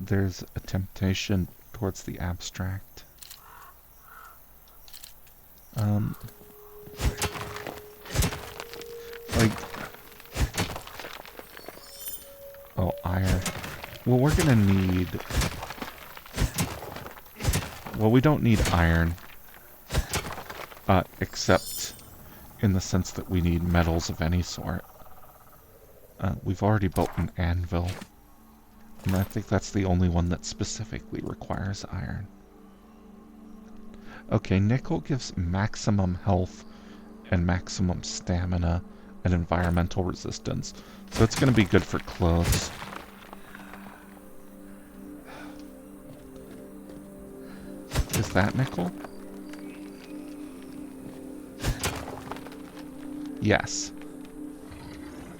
there's a temptation towards the abstract. Like, oh, iron. Well, we're gonna need, well, we don't need iron, except in the sense that we need metals of any sort. We've already built an anvil, and I think that's the only one that specifically requires iron. Okay, nickel gives maximum health and maximum stamina and environmental resistance, so it's going to be good for clothes. Is that nickel? Yes.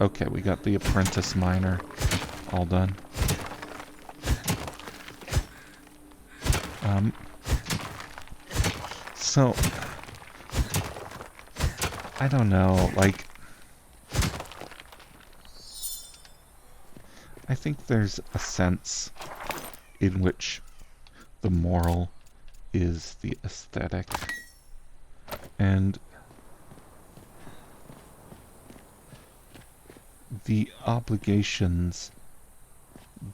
Okay, we got the apprentice miner all done. So I don't know, like, I think there's a sense in which the moral is the aesthetic, and the obligations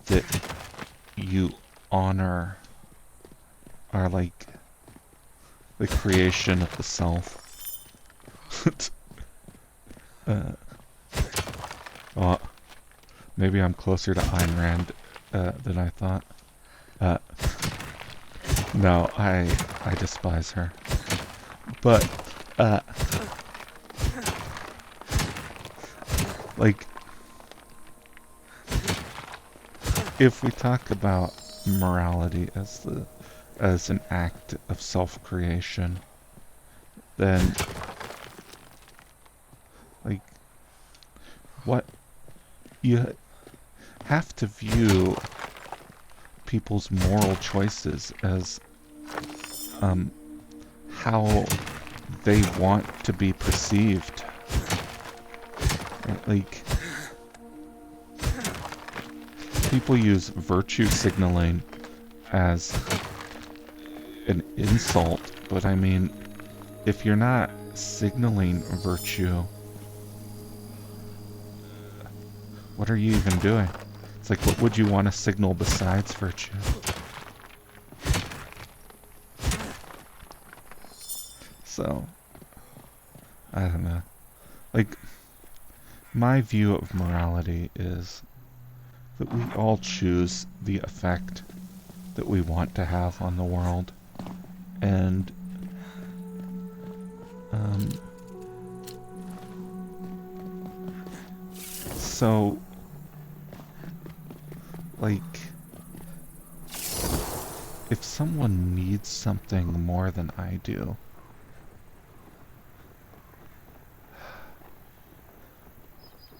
that you honor are like the creation of the self. Well, maybe I'm closer to Ayn Rand than I thought. No, I despise her. But Like, if we talk about morality as an act of self-creation, then like what you have to view people's moral choices as how they want to be perceived. Right? Like, people use virtue signaling as an insult, but I mean, if you're not signaling virtue, what are you even doing? It's like, what would you want to signal besides virtue? So, I don't know. Like, my view of morality is that we all choose the effect that we want to have on the world. And so, like, if someone needs something more than I do,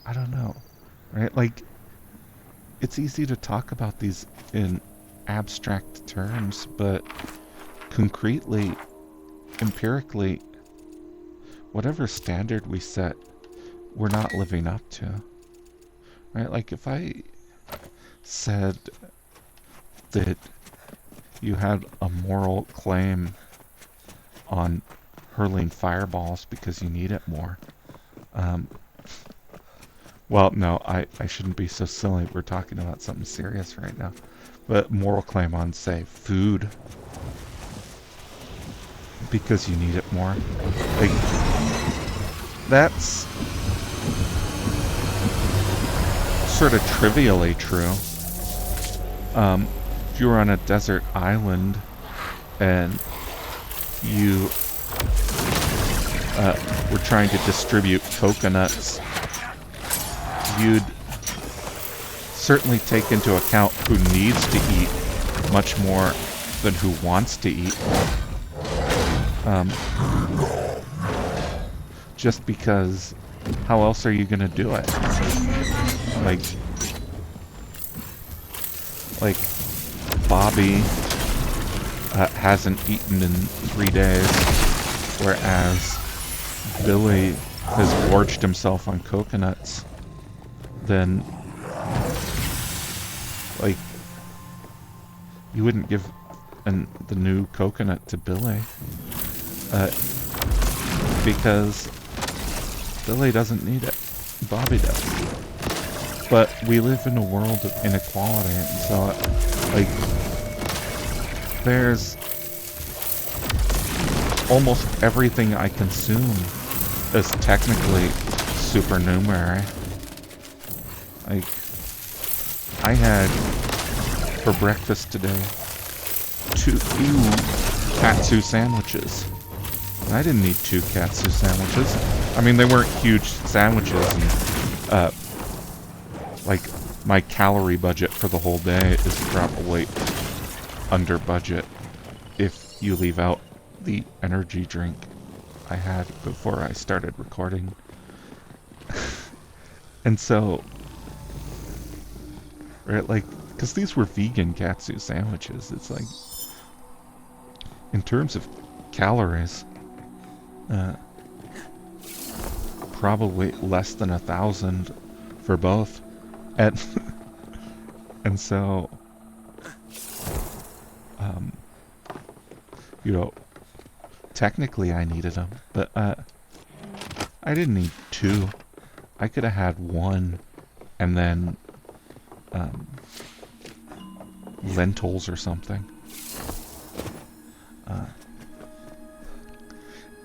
I don't know, right? Like, it's easy to talk about these in abstract terms, but concretely, empirically, whatever standard we set, we're not living up to. Right? Like, if I said that you had a moral claim on hurling fireballs because you need it more, well, no, I shouldn't be so silly. We're talking about something serious right now. But moral claim on, say, food because you need it more. Like, that's sort of trivially true. If you were on a desert island and you were trying to distribute coconuts, you'd certainly take into account who needs to eat much more than who wants to eat. Just because, how else are you going to do it? Like Bobby hasn't eaten in 3 days, whereas Billy has gorged himself on coconuts. Then, like, you wouldn't give the new coconut to Billy, because Billy doesn't need it. Bobby does. But we live in a world of inequality, and so, like, there's almost everything I consume is technically supernumerary. Like, I had for breakfast today two katsu sandwiches. And I didn't need 2 katsu sandwiches. I mean, they weren't huge sandwiches, and like, my calorie budget for the whole day is probably under budget if you leave out the energy drink I had before I started recording. And so, right, like, because these were vegan katsu sandwiches, it's like, in terms of calories, probably less than 1,000 for both. And so, you know, technically I needed them, but I didn't need 2. I could have had 1 and then lentils or something.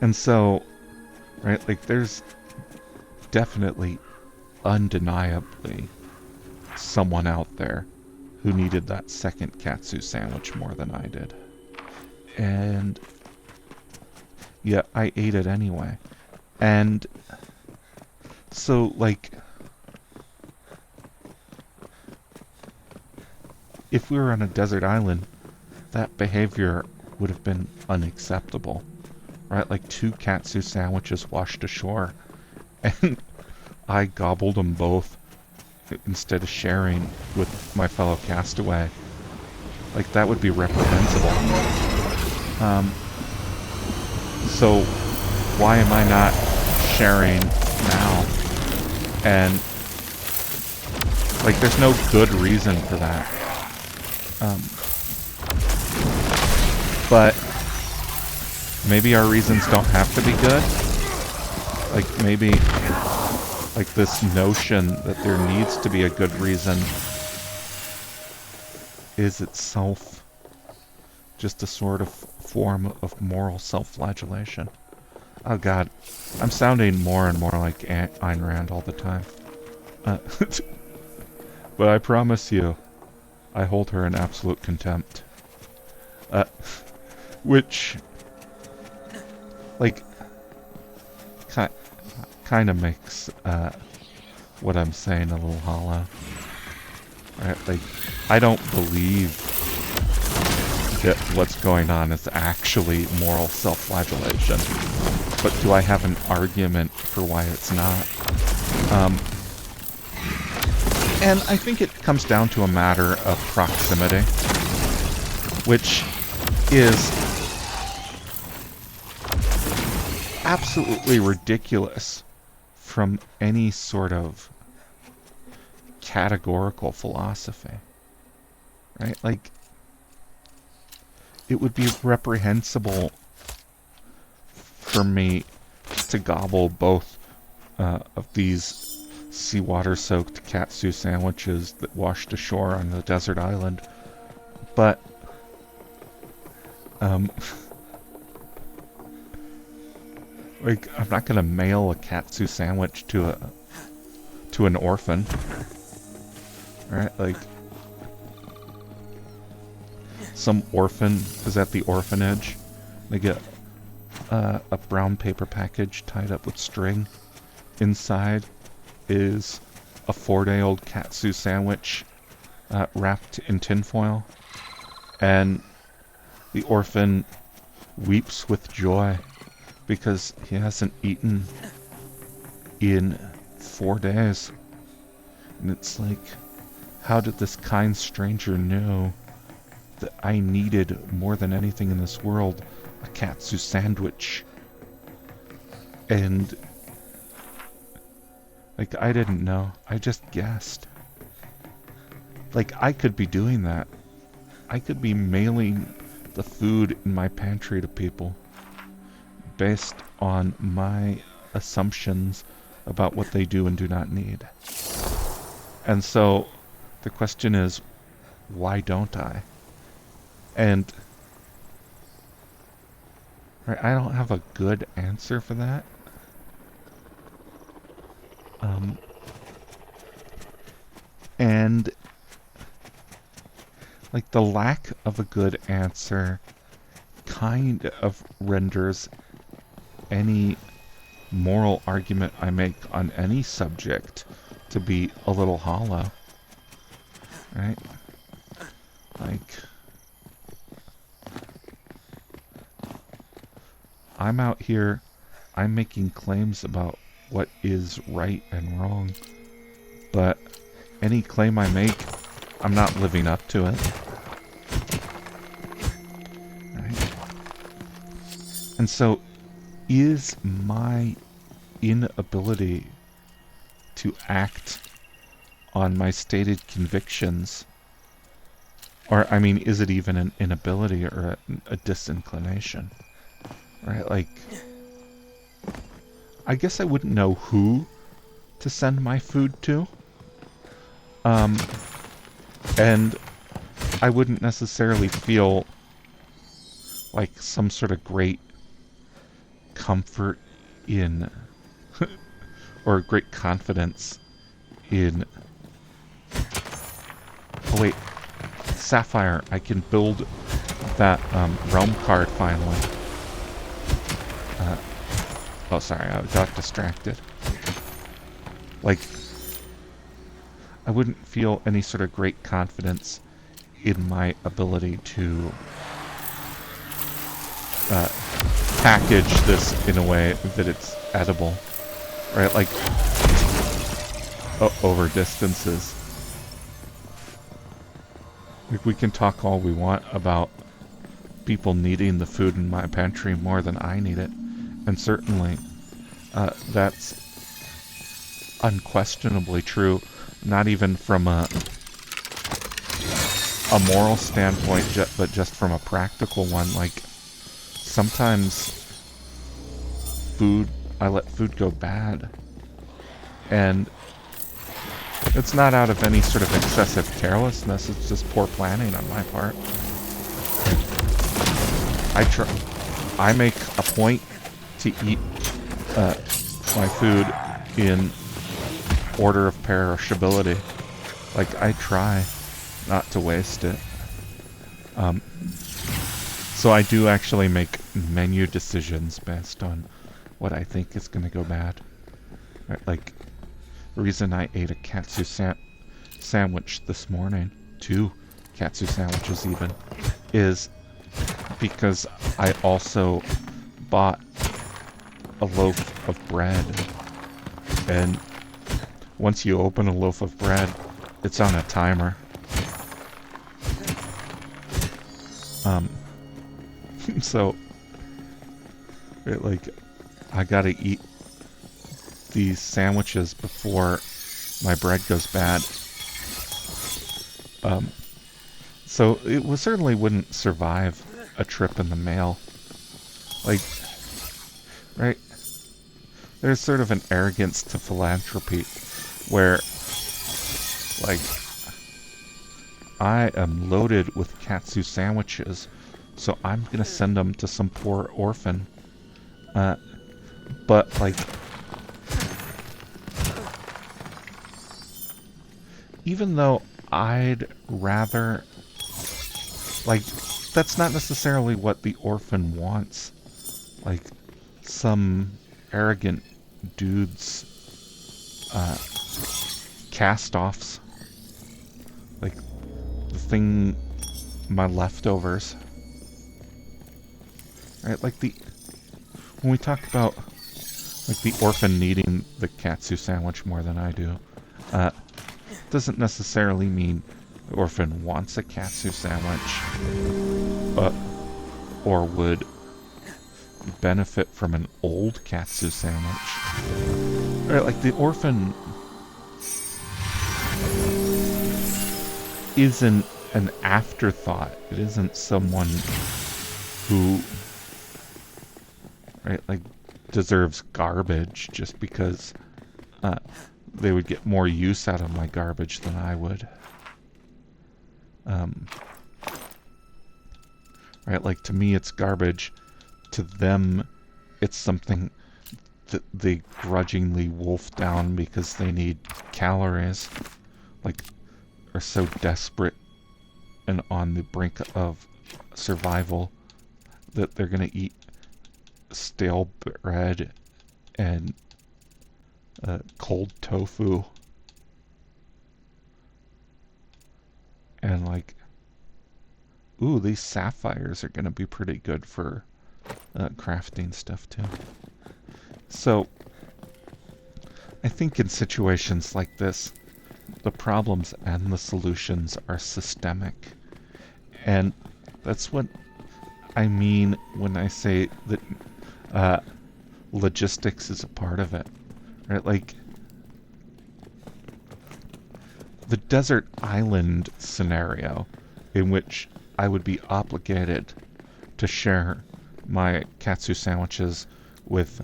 And so, right, like, there's definitely, undeniably, someone out there who needed that second katsu sandwich more than I did. And yeah, I ate it anyway. And so, like, if we were on a desert island, that behavior would have been unacceptable, right? Like 2 katsu sandwiches washed ashore, and I gobbled them both instead of sharing with my fellow castaway. Like, that would be reprehensible. So why am I not sharing now? And like, there's no good reason for that. But maybe our reasons don't have to be good. Like, maybe like this notion that there needs to be a good reason is itself just a sort of form of moral self-flagellation. Oh god, I'm sounding more and more like Ayn Rand all the time. But I promise you, I hold her in absolute contempt. Which, like, kind of makes what I'm saying a little hollow. Right? Like, I don't believe that what's going on is actually moral self-flagellation. But do I have an argument for why it's not? And I think it comes down to a matter of proximity, which is absolutely ridiculous from any sort of categorical philosophy, right? Like, it would be reprehensible for me to gobble both of these seawater-soaked katsu sandwiches that washed ashore on the desert island, but like, I'm not gonna mail a katsu sandwich to an orphan, right? Like, some orphan is at the orphanage. They get a brown paper package tied up with string. Inside is a 4-day-old katsu sandwich wrapped in tinfoil, and the orphan weeps with joy because he hasn't eaten in 4 days. And it's like, how did this kind stranger know that I needed more than anything in this world a katsu sandwich? And like, I didn't know. I just guessed. Like, I could be doing that. I could be mailing the food in my pantry to people based on my assumptions about what they do and do not need. And so the question is, why don't I? And right, I don't have a good answer for that. And like, the lack of a good answer kind of renders any moral argument I make on any subject to be a little hollow, right? Like, I'm out here, I'm making claims about what is right and wrong, but any claim I make, I'm not living up to it. Right? And so, is my inability to act on my stated convictions, or, I mean, is it even an inability or a disinclination? Right? Like, I guess I wouldn't know who to send my food to. And I wouldn't necessarily feel like some sort of great comfort in or great confidence in... Oh wait, Sapphire, I can build that realm card finally. Oh sorry, I got distracted. Like, I wouldn't feel any sort of great confidence in my ability to package this in a way that it's edible, right? Like over distances. Like, we can talk all we want about people needing the food in my pantry more than I need it, and certainly that's unquestionably true. Not even from a moral standpoint, but just from a practical one. Like, sometimes I let food go bad, and it's not out of any sort of excessive carelessness, it's just poor planning on my part. I make a point to eat my food in order of perishability. Like, I try not to waste it. So I do actually make menu decisions based on what I think is going to go bad. Right, like, the reason I ate a katsu sandwich this morning, 2 katsu sandwiches even, is because I also bought a loaf of bread. And once you open a loaf of bread, it's on a timer. So, like, I gotta eat these sandwiches before my bread goes bad. So it certainly wouldn't survive a trip in the mail. Like, right? There's sort of an arrogance to philanthropy where, like, I am loaded with katsu sandwiches, so I'm gonna send them to some poor orphan. But, like, even though I'd rather, like, that's not necessarily what the orphan wants. Like, some arrogant dude's cast-offs. Like, the thing, my leftovers. Right, like when we talk about, like, the orphan needing the katsu sandwich more than I do, doesn't necessarily mean the orphan wants a katsu sandwich, or would benefit from an old katsu sandwich. Right, like, the orphan isn't an afterthought. It isn't someone who, right, like, deserves garbage just because they would get more use out of my garbage than I would. Right, like, to me it's garbage. To them, it's something that they grudgingly wolf down because they need calories. Like, are so desperate and on the brink of survival that they're gonna eat stale bread and cold tofu. And, like, ooh, these sapphires are gonna be pretty good for crafting stuff too. So, I think in situations like this, the problems and the solutions are systemic. And that's what I mean when I say that logistics is a part of it. Right? Like, the desert island scenario in which I would be obligated to share my katsu sandwiches with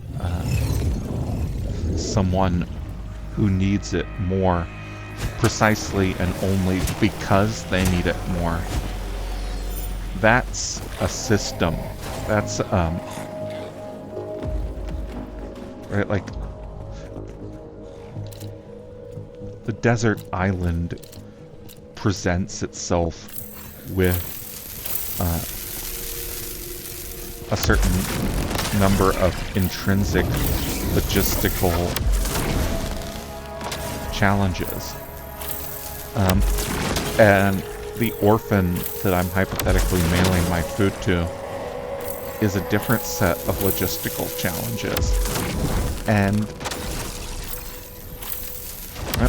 someone who needs it more precisely and only because they need it more. That's a system. That's right, like, the desert island presents itself with a certain number of intrinsic logistical challenges. And the orphan that I'm hypothetically mailing my food to is a different set of logistical challenges. And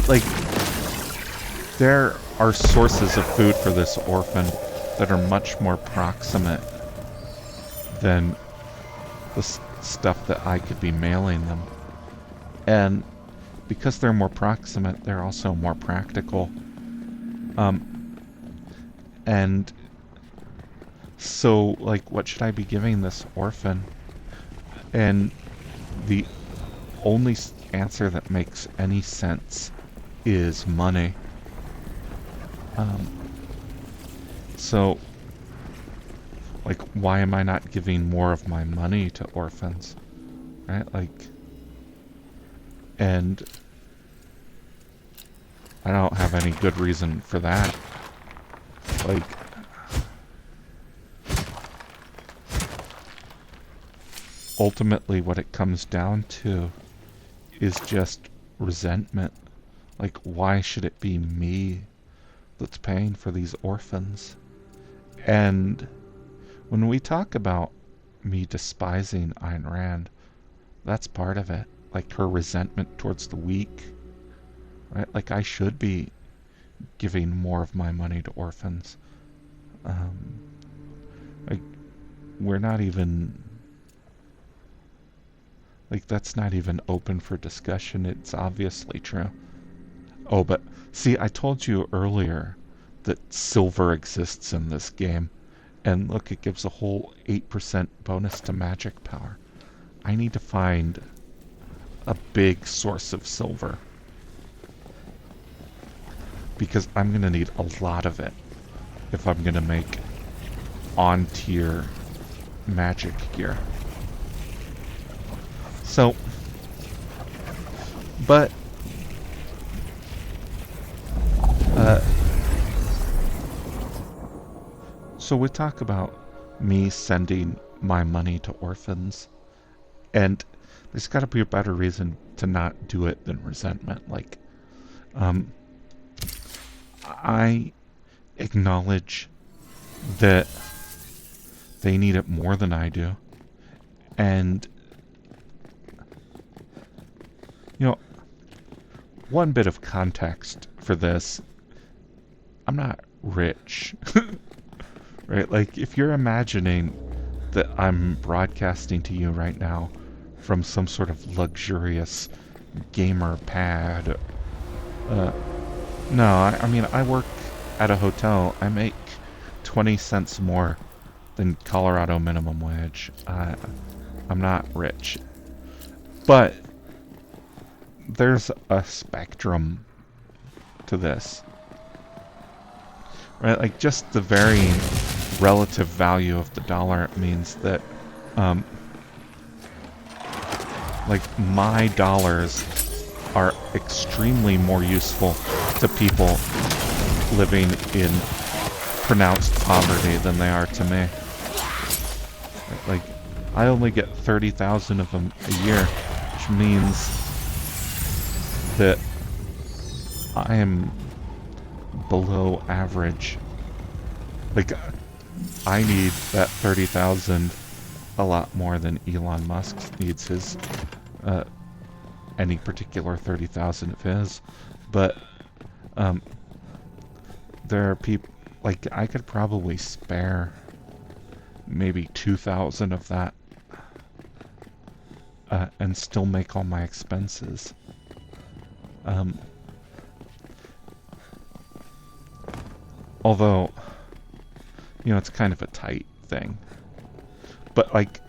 like, there are sources of food for this orphan that are much more proximate than the stuff that I could be mailing them. And because they're more proximate, they're also more practical. And so, like, what should I be giving this orphan? And the only answer that makes any sense is money. So, like, why am I not giving more of my money to orphans? Right? Like, and I don't have any good reason for that. Like, ultimately what it comes down to is just resentment. Like, why should it be me that's paying for these orphans? And when we talk about me despising Ayn Rand, that's part of it. Like, her resentment towards the weak, right? Like, I should be giving more of my money to orphans. Like, we're not even... Like, that's not even open for discussion. It's obviously true. Oh, but see, I told you earlier that silver exists in this game. And look, it gives a whole 8% bonus to magic power. I need to find a big source of silver, because I'm going to need a lot of it if I'm going to make on-tier magic gear. So, but so we talk about me sending my money to orphans, and there's got to be a better reason to not do it than resentment. Like, I acknowledge that they need it more than I do, and you know, one bit of context for this: I'm not rich. Right? Like, if you're imagining that I'm broadcasting to you right now from some sort of luxurious gamer pad, no, I mean, I work at a hotel. I make 20 cents more than Colorado minimum wage. I'm not rich. But there's a spectrum to this. Right? Like, just the varying relative value of the dollar means that, like, my dollars are extremely more useful to people living in pronounced poverty than they are to me. Like, I only get 30,000 of them a year, which means that I am below average. Like, I need that 30,000 a lot more than Elon Musk needs his any particular 30,000 of his. But there are people, like, I could probably spare maybe 2,000 of that and still make all my expenses. Although, you know, it's kind of a tight thing. But, like,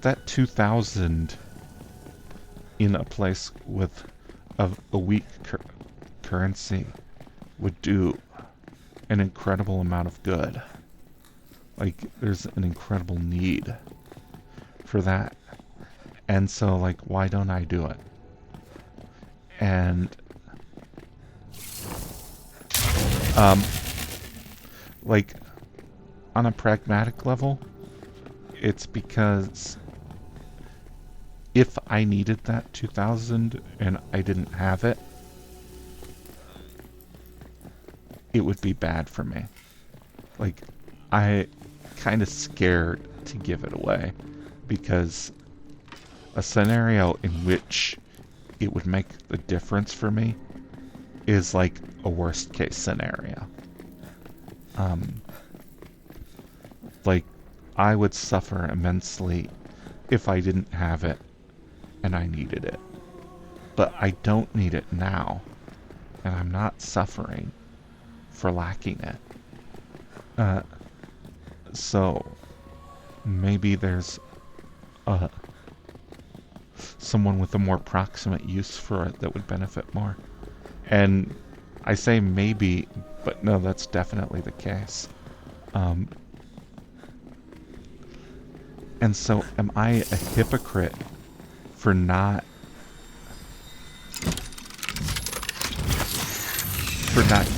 that 2,000 in a place with a weak currency would do an incredible amount of good. Like, there's an incredible need for that. And so, like, why don't I do it? And like, on a pragmatic level, it's because if I needed that 2,000 and I didn't have it, it would be bad for me. Like, I kind of scared to give it away because a scenario in which it would make the difference for me is like a worst case scenario. Like, I would suffer immensely if I didn't have it and I needed it. But I don't need it now, and I'm not suffering for lacking it. So maybe there's someone with a more proximate use for it that would benefit more. And I say maybe, but no, that's definitely the case. And so am I a hypocrite for not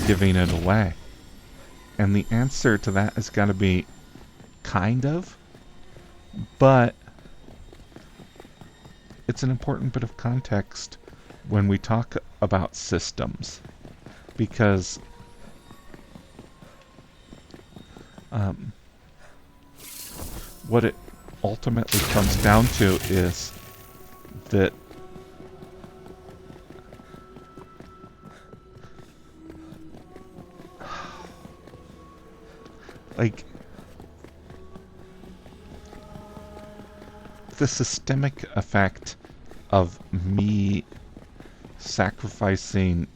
giving it away? And the answer to that has got to be kind of, but it's an important bit of context when we talk about systems, because what it ultimately comes down to is that like the systemic effect of me sacrificing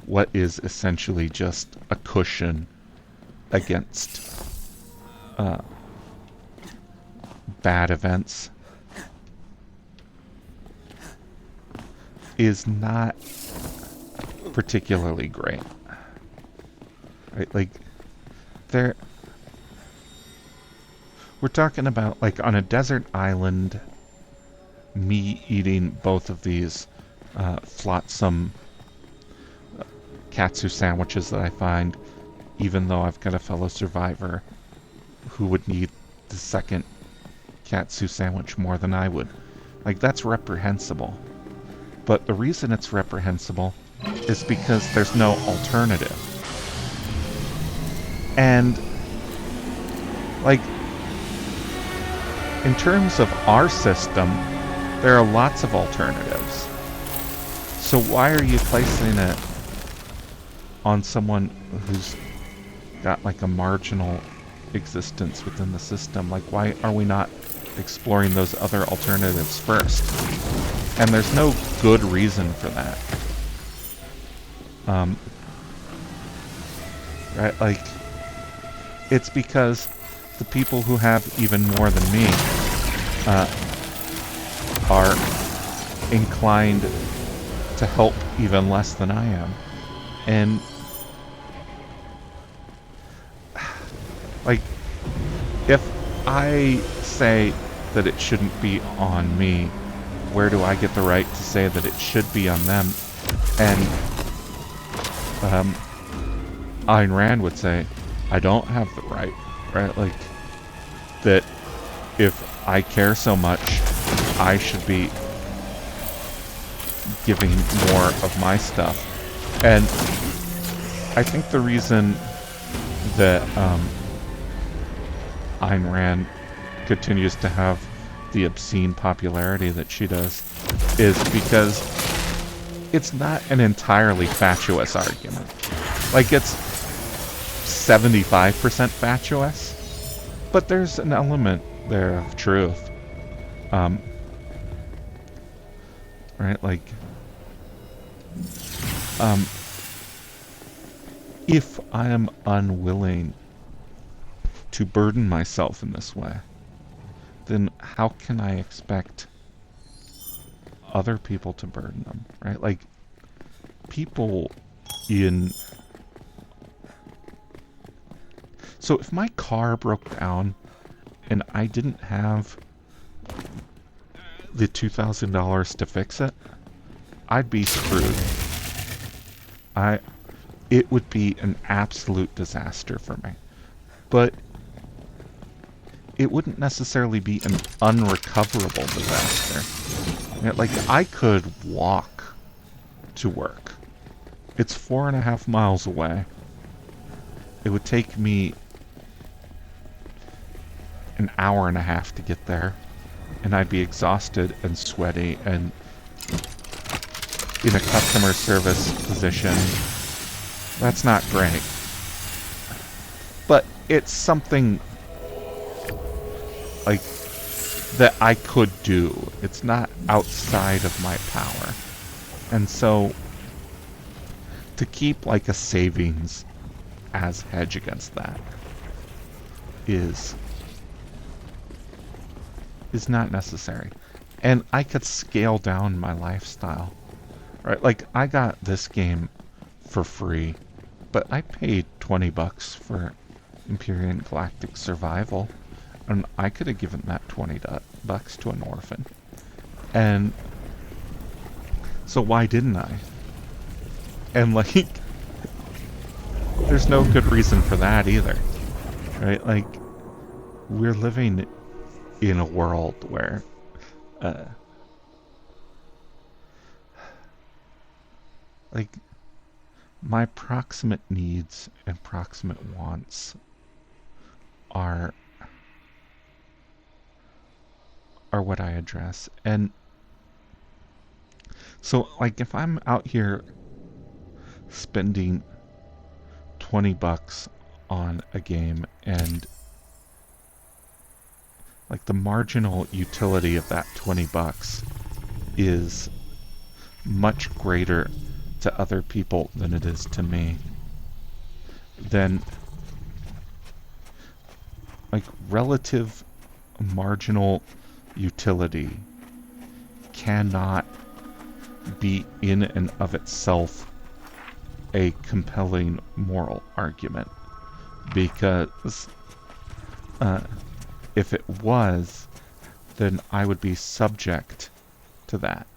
what is essentially just a cushion against bad events is not particularly great. Right? Like, we're talking about, like, on a desert island, me eating both of these flotsam katsu sandwiches that I find, even though I've got a fellow survivor who would need the second katsu sandwich more than I would. Like, that's reprehensible. But the reason it's reprehensible is because there's no alternative. And, like, in terms of our system, there are lots of alternatives. So why are you placing it on someone who's got, like, a marginal existence within the system? Like, why are we not exploring those other alternatives first? And there's no good reason for that. Right? Like, it's because the people who have even more than me are inclined to help even less than I am. And like, if I say that it shouldn't be on me, where do I get the right to say that it should be on them? And Ayn Rand would say, I don't have the right, right? Like, that if I care so much, I should be giving more of my stuff. And I think the reason that Ayn Rand continues to have the obscene popularity that she does is because it's not an entirely fatuous argument. Like, it's 75% fatuous, but there's an element there of truth. Right? Like, if I am unwilling to burden myself in this way, then how can I expect other people to burden them, right? Like, people in... So if my car broke down and I didn't have the $2,000 to fix it, I'd be screwed. It would be an absolute disaster for me. But it wouldn't necessarily be an unrecoverable disaster. Like, I could walk to work. It's 4.5 miles away. It would take me an hour and a half to get there, and I'd be exhausted and sweaty and in a customer service position. That's not great. But it's something like that I could do. It's not outside of my power. And so to keep like a savings as hedge against that is not necessary. And I could scale down my lifestyle. Right? Like I got this game for free, but I paid $20 for Empyrean Galactic Survival, and I could have given that $20 to an orphan. And so why didn't I? And like, there's no good reason for that either. Right? Like, we're living in a world where like my proximate needs and proximate wants are what I address. And so like if I'm out here spending $20 on a game and like the marginal utility of that $20 is much greater to other people than it is to me, then like relative marginal utility cannot be in and of itself a compelling moral argument, because if it was, then I would be subject to that.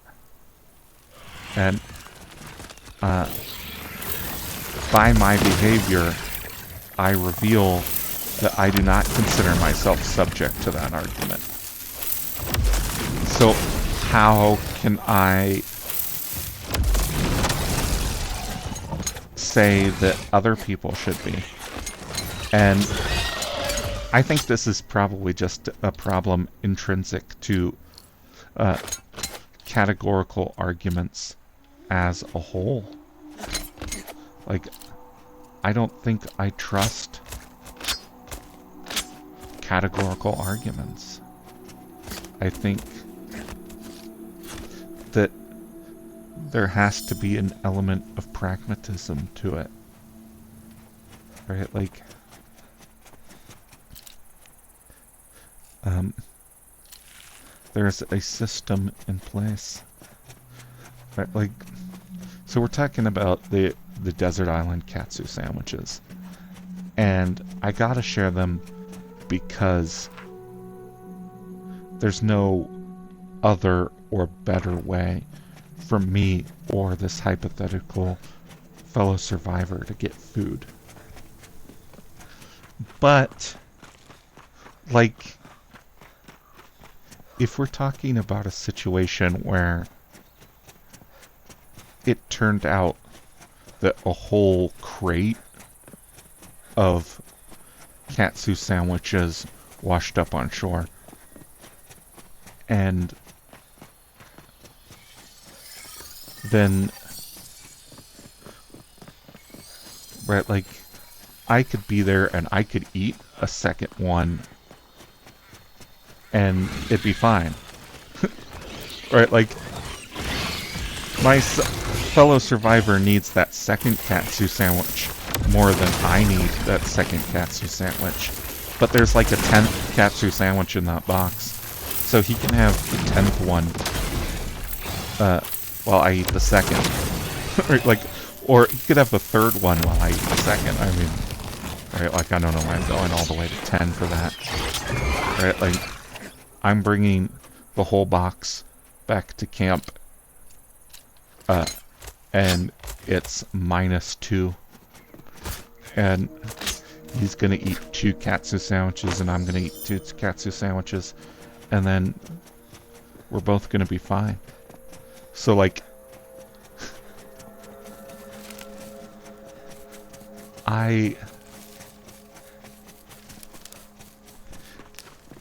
And by my behavior, I reveal that I do not consider myself subject to that argument. So how can I say that other people should be? And I think this is probably just a problem intrinsic to categorical arguments as a whole. Like, I don't think I trust categorical arguments. I think that there has to be an element of pragmatism to it. Right? Like, there's a system in place. Right? Like, so we're talking about the desert island katsu sandwiches. And I gotta share them because there's no other or better way for me or this hypothetical fellow survivor to get food. But, like, if we're talking about a situation where it turned out that a whole crate of katsu sandwiches washed up on shore, and then, right, like, I could be there and I could eat a second one and it'd be fine. Right, like, my fellow survivor needs that second katsu sandwich more than I need that second katsu sandwich. But there's like a 10th katsu sandwich in that box. So he can have the 10th one while I eat the second. Right, like, or he could have the third one while I eat the second. I mean, right, like, I don't know why I'm going all the way to 10 for that. Right, like, I'm bringing the whole box back to camp, and it's -2, and he's gonna eat 2 katsu sandwiches, and I'm gonna eat 2 katsu sandwiches, and then we're both gonna be fine. So, like,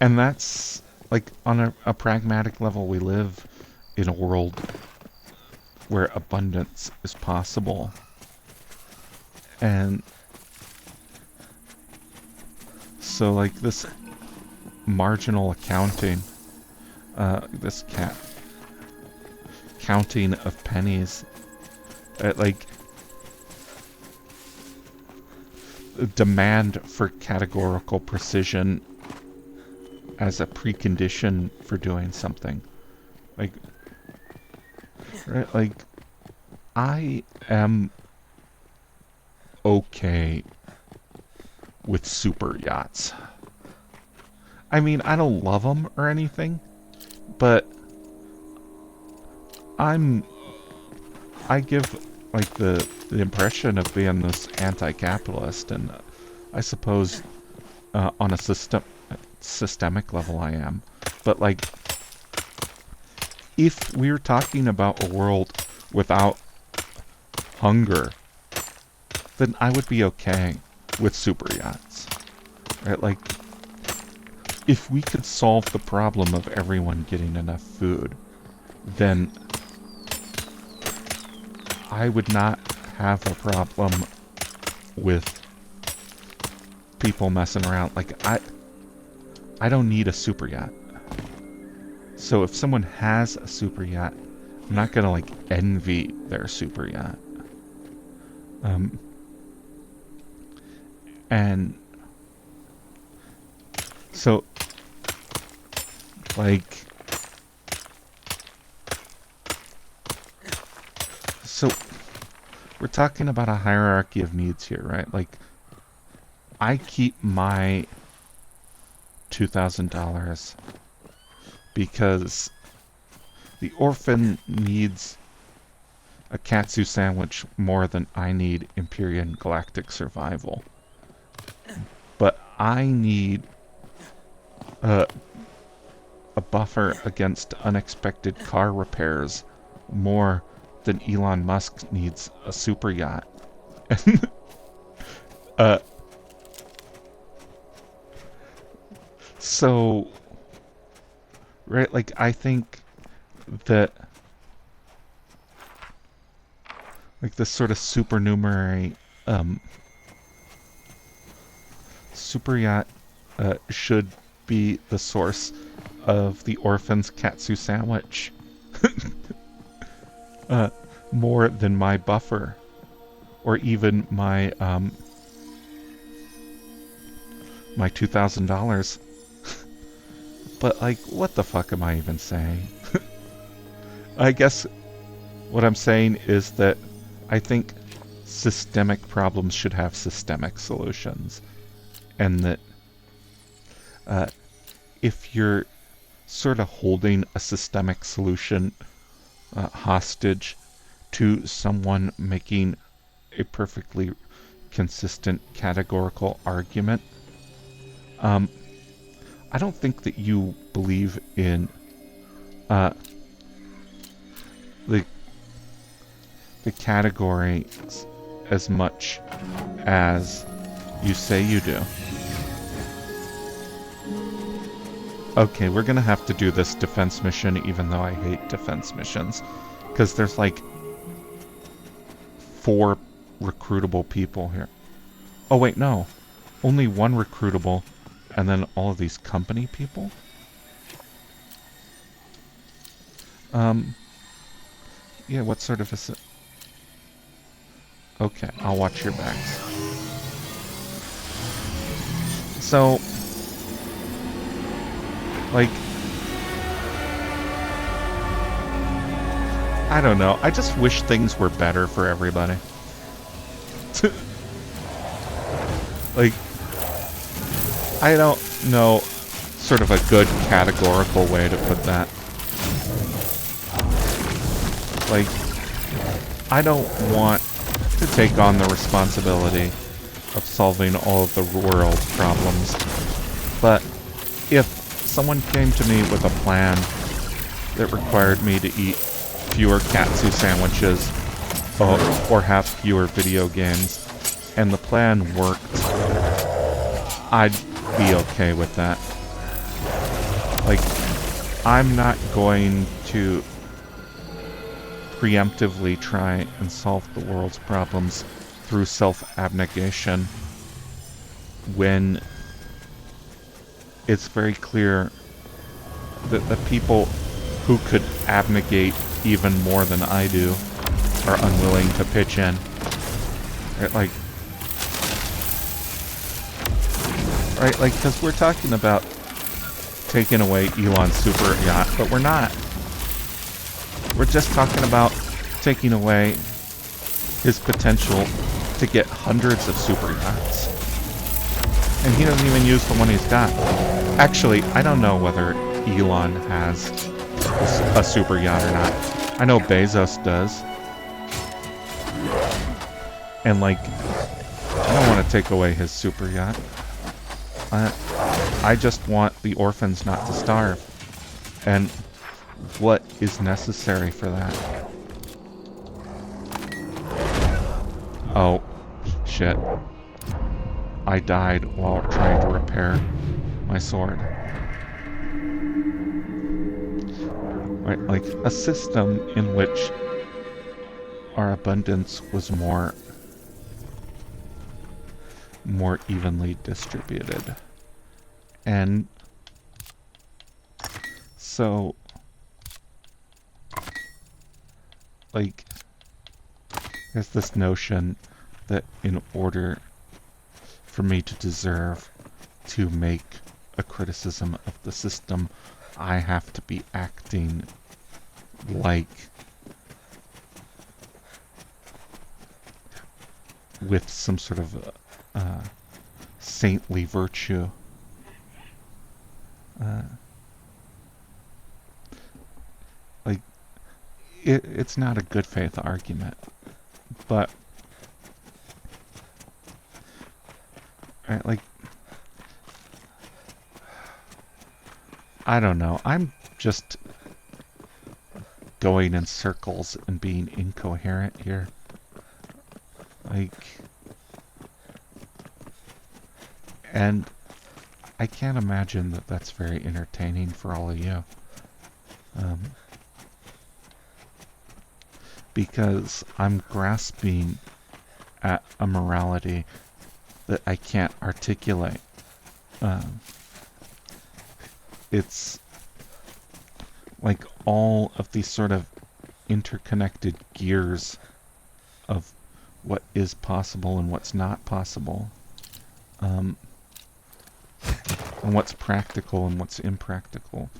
And that's, like, on a pragmatic level, we live in a world where abundance is possible. And so, like, this marginal accounting, this counting of pennies, like, demand for categorical precision as a precondition for doing something. Like, right, like, I am okay with super yachts. I mean, I don't love them or anything, but I give, like, the impression of being this anti-capitalist, and I suppose on a systemic level I am. But, like, if we're talking about a world without hunger, then I would be okay with super yachts. Right? Like, if we could solve the problem of everyone getting enough food, then I would not have a problem with people messing around. Like, I don't need a super yacht. So if someone has a super yacht, I'm not gonna, like, envy their super yacht. And so, like, so we're talking about a hierarchy of needs here, right? Like, I keep my $2,000 because the orphan needs a katsu sandwich more than I need Empyrean galactic survival. But I need a buffer against unexpected car repairs more than Elon Musk needs a super yacht. So, right, like, I think that, like, this sort of supernumerary super yacht should be the source of the orphan's katsu sandwich more than my buffer, or even my my $2,000. But, like, what the fuck am I even saying? I guess what I'm saying is that I think systemic problems should have systemic solutions. And that if you're sort of holding a systemic solution hostage to someone making a perfectly consistent categorical argument, I don't think that you believe in the categories as much as you say you do. Okay, we're gonna have to do this defense mission, even though I hate defense missions, because there's like 4 recruitable people here. Oh wait, no. Only 1 recruitable, and then all of these company people? Yeah, what sort of a... Okay, I'll watch your backs. So, like, I don't know. I just wish things were better for everybody. Like, I don't know sort of a good categorical way to put that. Like, I don't want to take on the responsibility of solving all of the world's problems. But if someone came to me with a plan that required me to eat fewer katsu sandwiches or have fewer video games and the plan worked, I'd be okay with that. Like, I'm not going to preemptively try and solve the world's problems through self-abnegation when it's very clear that the people who could abnegate even more than I do are unwilling to pitch in. Right, because we're talking about taking away Elon's super yacht, but we're not. We're just talking about taking away his potential to get hundreds of super yachts. And he doesn't even use the one he's got. Actually, I don't know whether Elon has a super yacht or not. I know Bezos does. And like, I don't want to take away his super yacht. I just want the orphans not to starve. And what is necessary for that? Oh, shit. I died while trying to repair my sword. Right, like a system in which our abundance was more evenly distributed. And so, like, there's this notion that in order for me to deserve to make a criticism of the system, I have to be acting like with some sort of saintly virtue. Like, it's not a good faith argument, but like, I don't know. I'm just going in circles and being incoherent here. Like, and I can't imagine that that's very entertaining for all of you. Because I'm grasping at a morality that I can't articulate. It's like all of these sort of interconnected gears of what is possible and what's not possible. And what's practical and what's impractical.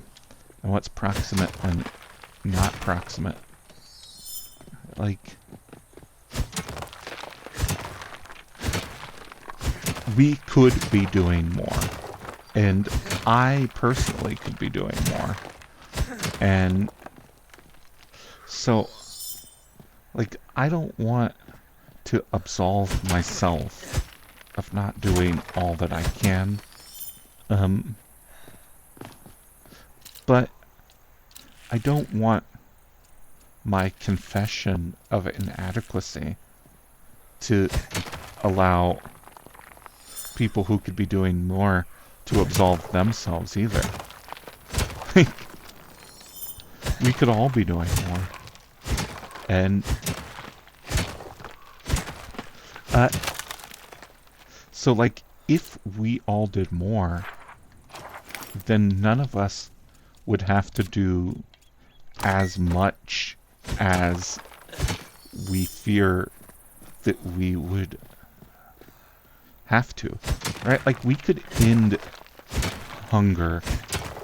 And what's proximate and not proximate. Like, we could be doing more. And I personally could be doing more. And so, like, I don't want to absolve myself of not doing all that I can. But I don't want my confession of inadequacy to allow people who could be doing more to absolve themselves either. We could all be doing more. And so, like, if we all did more, then none of us would have to do as much as we fear that we would have to, right? Like, we could end hunger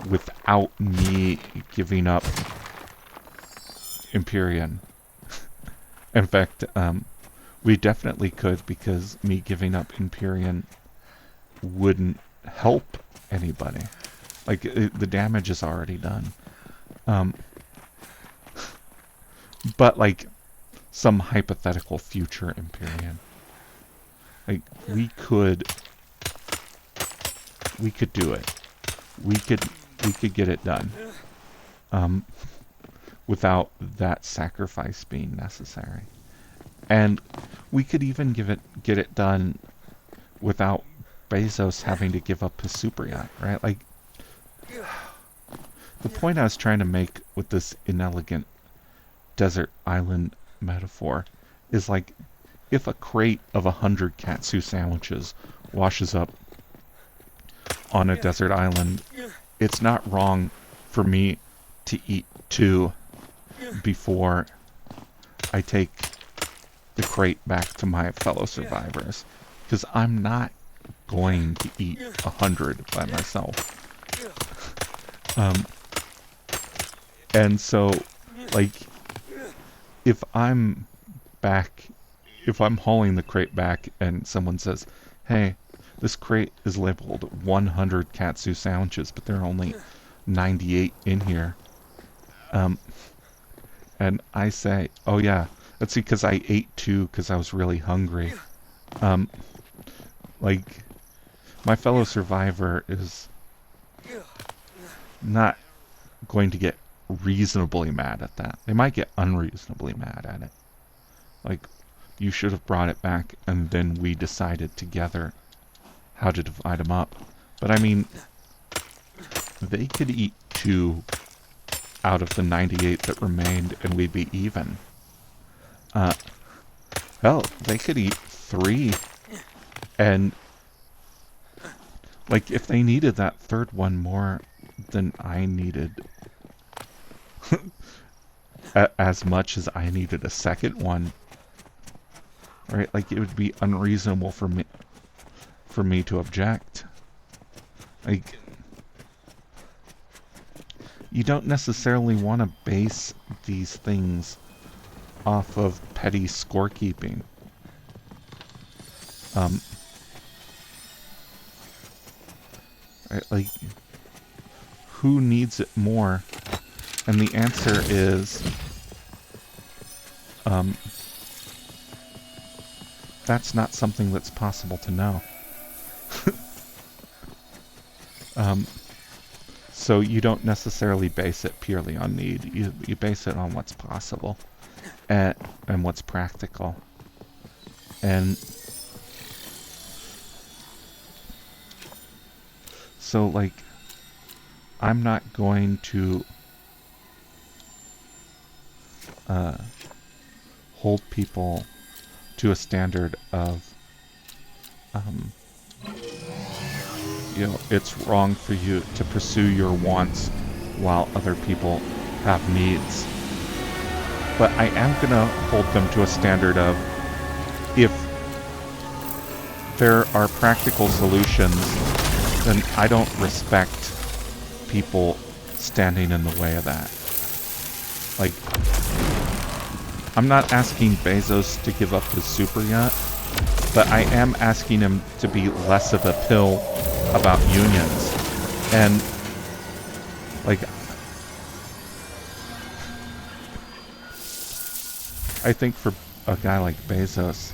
without me giving up Empyrean. In fact, we definitely could, because me giving up Empyrean wouldn't help anybody. Like, the damage is already done. But, like, some hypothetical future Empyrean. Like, we could do it. We could get it done. Without that sacrifice being necessary. And we could even get it done without Bezos having to give up his super yacht, right? Like, the point I was trying to make with this inelegant desert island metaphor is like, if a crate of 100 katsu sandwiches washes up on a desert island, it's not wrong for me to eat 2 before I take the crate back to my fellow survivors. Because I'm not going to eat 100 by myself. And so, like, if I'm hauling the crate back and someone says, hey, this crate is labeled 100 katsu sandwiches, but there are only 98 in here. And I say, oh yeah, that's because I ate 2 because I was really hungry. Like, my fellow survivor is not going to get reasonably mad at that. They might get unreasonably mad at it. Like, you should have brought it back and then we decided together how to divide them up. But I mean, they could eat 2 out of the 98 that remained and we'd be even. Hell, they could eat 3 and, like, if they needed that third one more than I needed, as much as I needed a second one, right? Like, it would be unreasonable for me to object. Like, you don't necessarily want to base these things off of petty scorekeeping. Right, like, who needs it more? And the answer is, that's not something that's possible to know. So you don't necessarily base it purely on need. You base it on what's possible and what's practical. And so, like, I'm not going to hold people to a standard of, you know, it's wrong for you to pursue your wants while other people have needs. But I am going to hold them to a standard of, if there are practical solutions, then I don't respect people standing in the way of that. Like, I'm not asking Bezos to give up his super yacht, but I am asking him to be less of a pill about unions. And, like, I think for a guy like Bezos,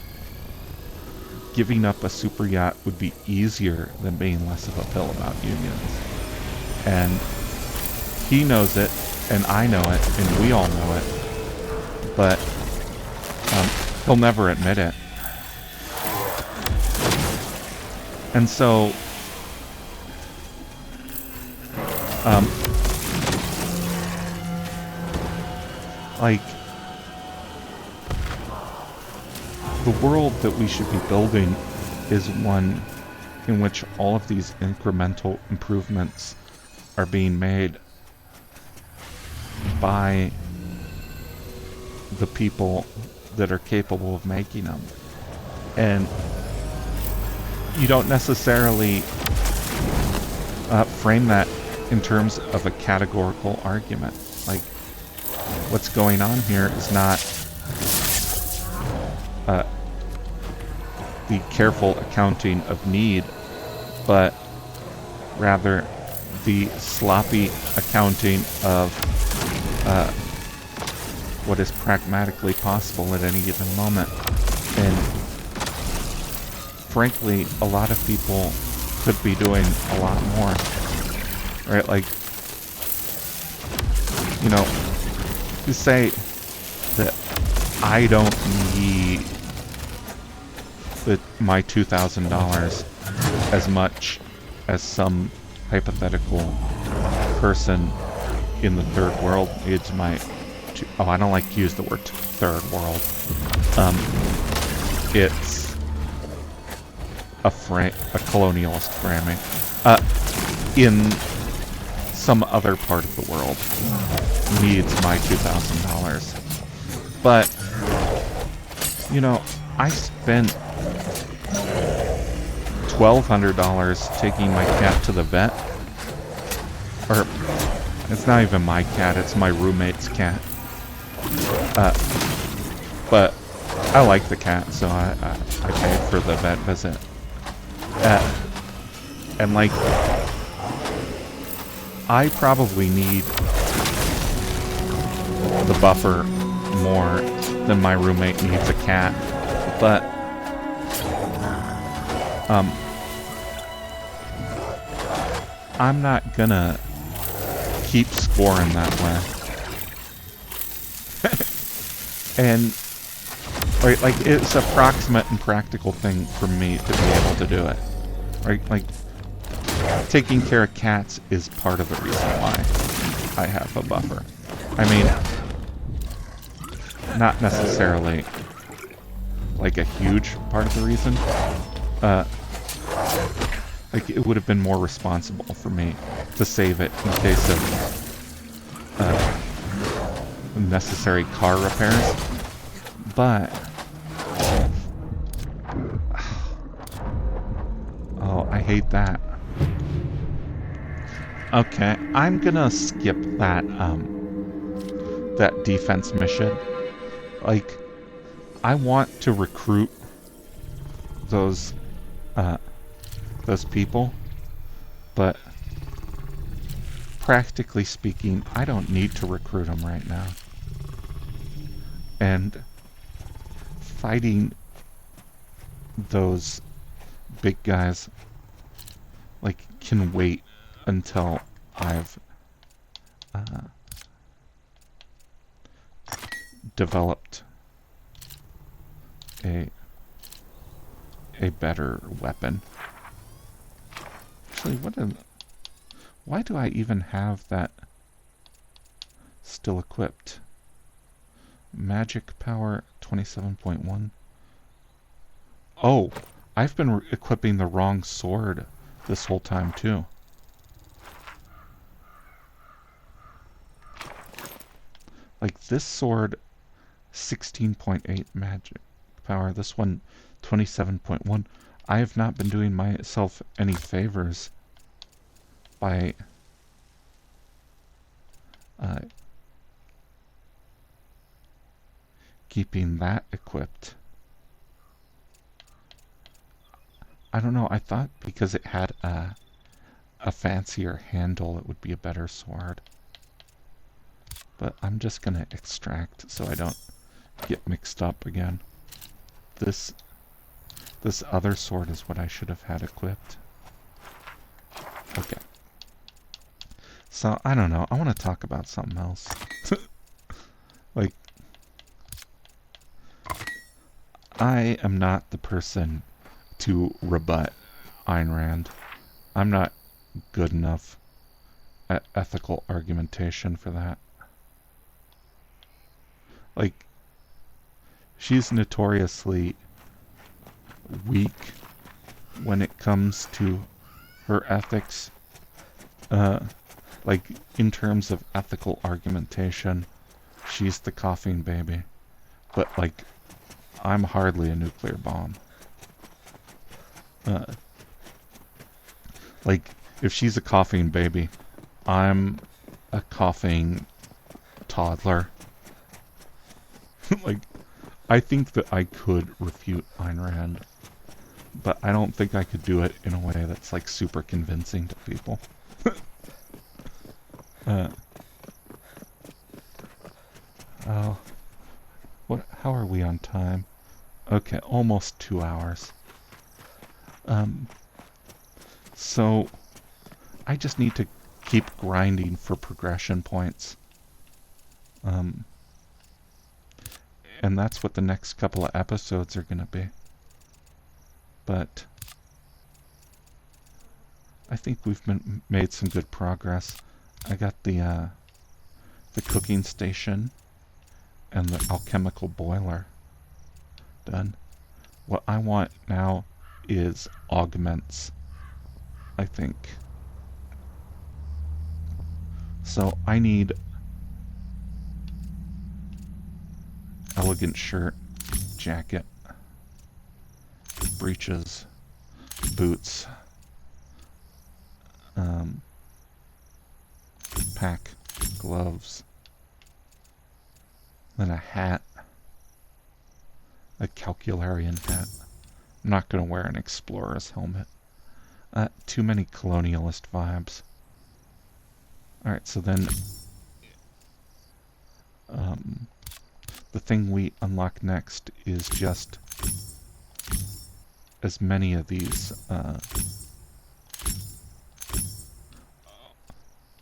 giving up a super yacht would be easier than being less of a pill about unions. And he knows it, and I know it, and we all know it, but he'll never admit it. And so, like, the world that we should be building is one in which all of these incremental improvements are being made by the people that are capable of making them. And you don't necessarily frame that in terms of a categorical argument. Like, what's going on here is not the careful accounting of need, but rather the sloppy accounting of what is pragmatically possible at any given moment. And frankly, a lot of people could be doing a lot more. Right? Like, you know, you say that I don't need my $2,000 as much as some hypothetical person in the third world needs my... Oh, I don't like to use the word third world. It's a colonialist framing. In some other part of the world needs my $2,000. But, you know, I spent $1,200 taking my cat to the vet. Or, it's not even my cat, it's my roommate's cat. But I like the cat, so I paid for the vet visit. And like, I probably need the buffer more than my roommate needs a cat, but I'm not gonna keep scoring that way. And right, like, it's a proximate and practical thing for me to be able to do it. Right, like, taking care of cats is part of the reason why I have a buffer. I mean, not necessarily like a huge part of the reason. Like, it would have been more responsible for me to save it in case of necessary car repairs. But oh, I hate that. Okay, I'm gonna skip that that defense mission. Like, I want to recruit those people, but practically speaking, I don't need to recruit them right now. And fighting those big guys, like, can wait until I've developed a better weapon. Actually, why do I even have that still equipped? Magic power 27.1. Oh, I've been equipping the wrong sword this whole time too. Like, this sword 16.8 magic power, this one 27.1. I have not been doing myself any favors by keeping that equipped. I don't know, I thought because it had a fancier handle it would be a better sword. But I'm just gonna extract so I don't get mixed up again. This other sword is what I should have had equipped. Okay. So, I don't know. I want to talk about something else. Like, I am not the person to rebut Ayn Rand. I'm not good enough at ethical argumentation for that. Like, she's notoriously weak when it comes to her ethics. Like, in terms of ethical argumentation, she's the coughing baby. But, like, I'm hardly a nuclear bomb. Like, if she's a coughing baby, I'm a coughing toddler. Like, I think that I could refute Ayn Rand, but I don't think I could do it in a way that's, like, super convincing to people. Oh, how are we on time? Okay, almost 2 hours. So I just need to keep grinding for progression points. And that's what the next couple of episodes are going to be. But I think we've made some good progress. I got the cooking station and the alchemical boiler done. What I want now is augments, I think. So I need elegant shirt, jacket, breeches, boots, pack, gloves, then a hat, a calcularian hat. I'm not going to wear an explorer's helmet. Too many colonialist vibes. Alright, so then the thing we unlock next is just as many of these.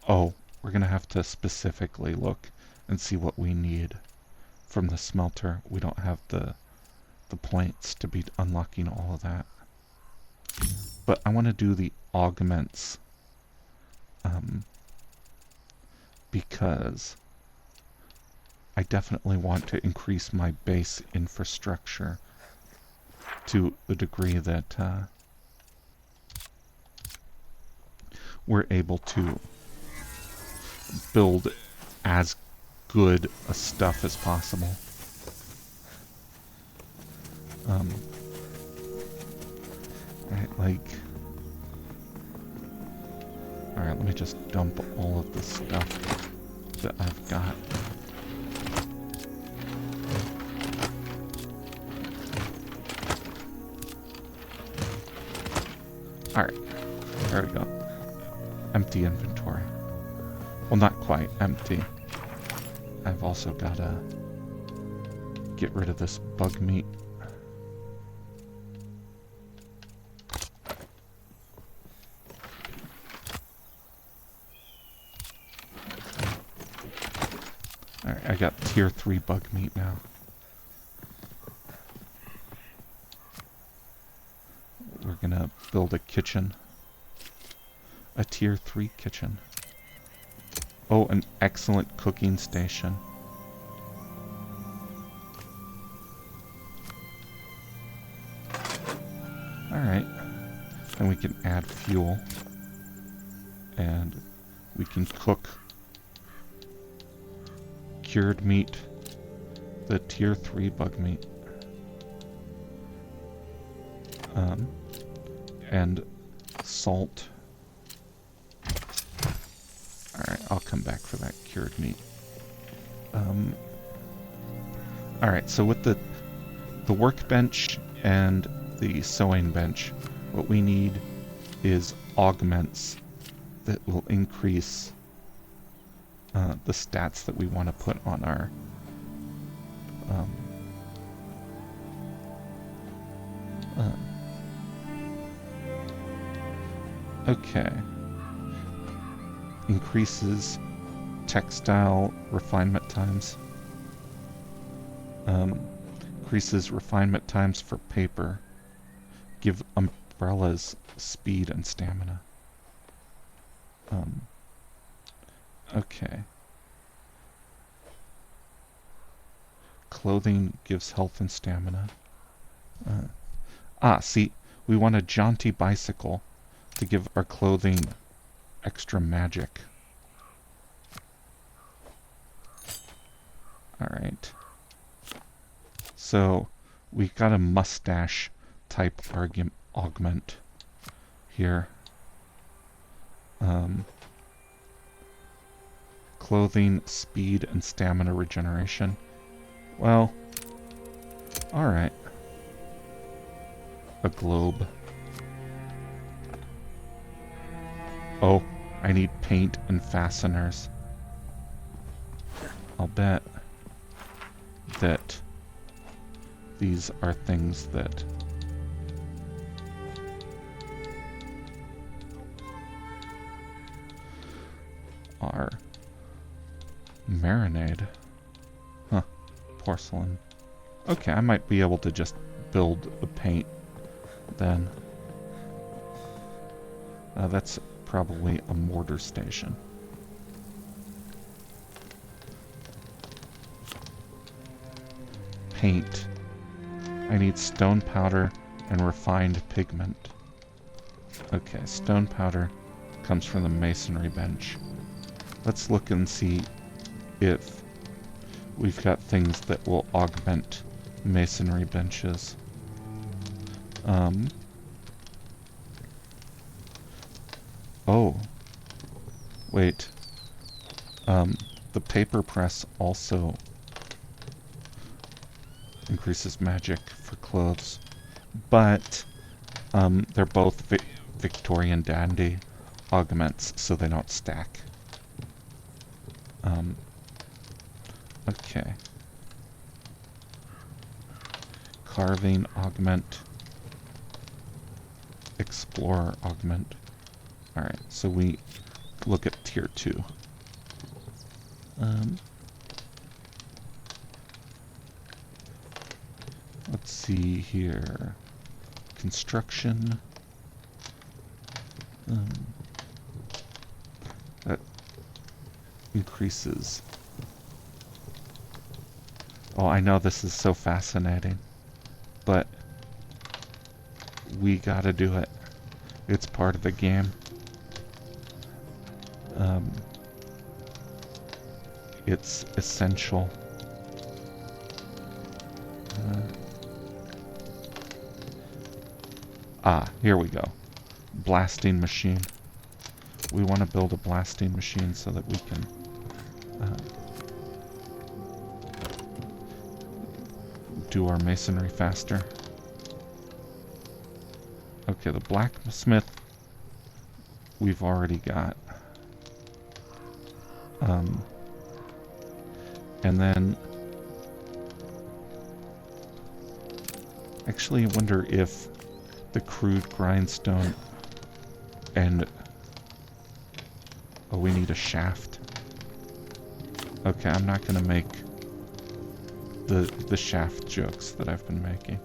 Oh, we're going to have to specifically look and see what we need from the smelter. We don't have the points to be unlocking all of that. But I want to do the augments because I definitely want to increase my base infrastructure to the degree that we're able to build as good a stuff as possible. Alright, let me just dump all of the stuff that I've got. Alright, there we go. Empty inventory. Well, not quite empty. I've also got to get rid of this bug meat. Alright, I got tier 3 bug meat now. We're gonna build a kitchen. A tier 3 kitchen. Oh, an excellent cooking station. Alright. Then we can add fuel. And we can cook cured meat, the tier 3 bug meat. And salt. Alright, I'll come back for that cured meat. Alright, so with the workbench and the sewing bench, what we need is augments that will increase the stats that we want to put on our okay. Increases textile refinement times. Increases refinement times for paper. Give umbrellas speed and stamina. Okay. Clothing gives health and stamina. See, we want a jaunty bicycle to give our clothing extra magic. Alright. So, we've got a mustache type augment here. Clothing, speed, and stamina regeneration. Well, alright. A globe. Oh, I need paint and fasteners. I'll bet that these are things that are marinade. Huh. Porcelain. Okay, I might be able to just build a paint then. That's probably a mortar station. Paint. I need stone powder and refined pigment. Okay, stone powder comes from the masonry bench. Let's look and see if we've got things that will augment masonry benches. Oh. Wait. The paper press also increases magic for clothes. But, they're both Victorian dandy augments, so they don't stack. Okay. Carving augment. Explorer augment. Alright, so we look at tier 2. Let's see here. Construction. That increases. Oh, I know this is so fascinating, but we gotta do it. It's part of the game. It's essential. Here we go. Blasting machine. We want to build a blasting machine so that we can do our masonry faster. Okay, the blacksmith we've already got. And then actually I wonder if the crude grindstone and oh, we need a shaft. Okay, I'm not gonna make the shaft jokes that I've been making.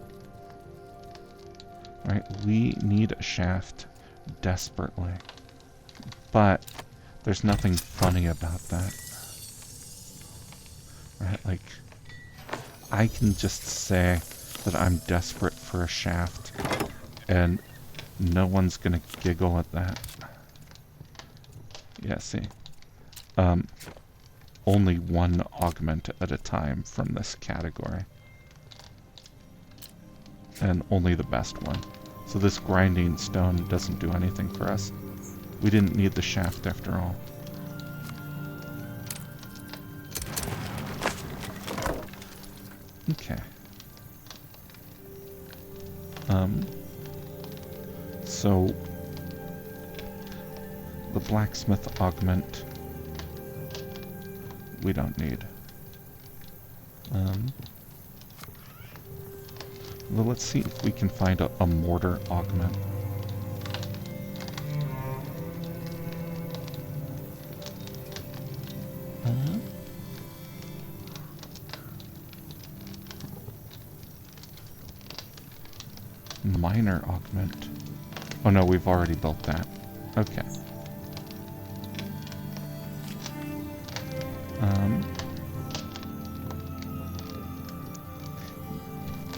Right, we need a shaft desperately. But there's nothing funny about that. Right, like I can just say that I'm desperate for a shaft and no one's gonna giggle at that. Yeah, see. Only one augment at a time from this category. And only the best one. So this grinding stone doesn't do anything for us. We didn't need the shaft after all. Okay. So the blacksmith augment we don't need. Well, let's see if we can find a mortar augment. Minor augment. Oh no, we've already built that. Okay.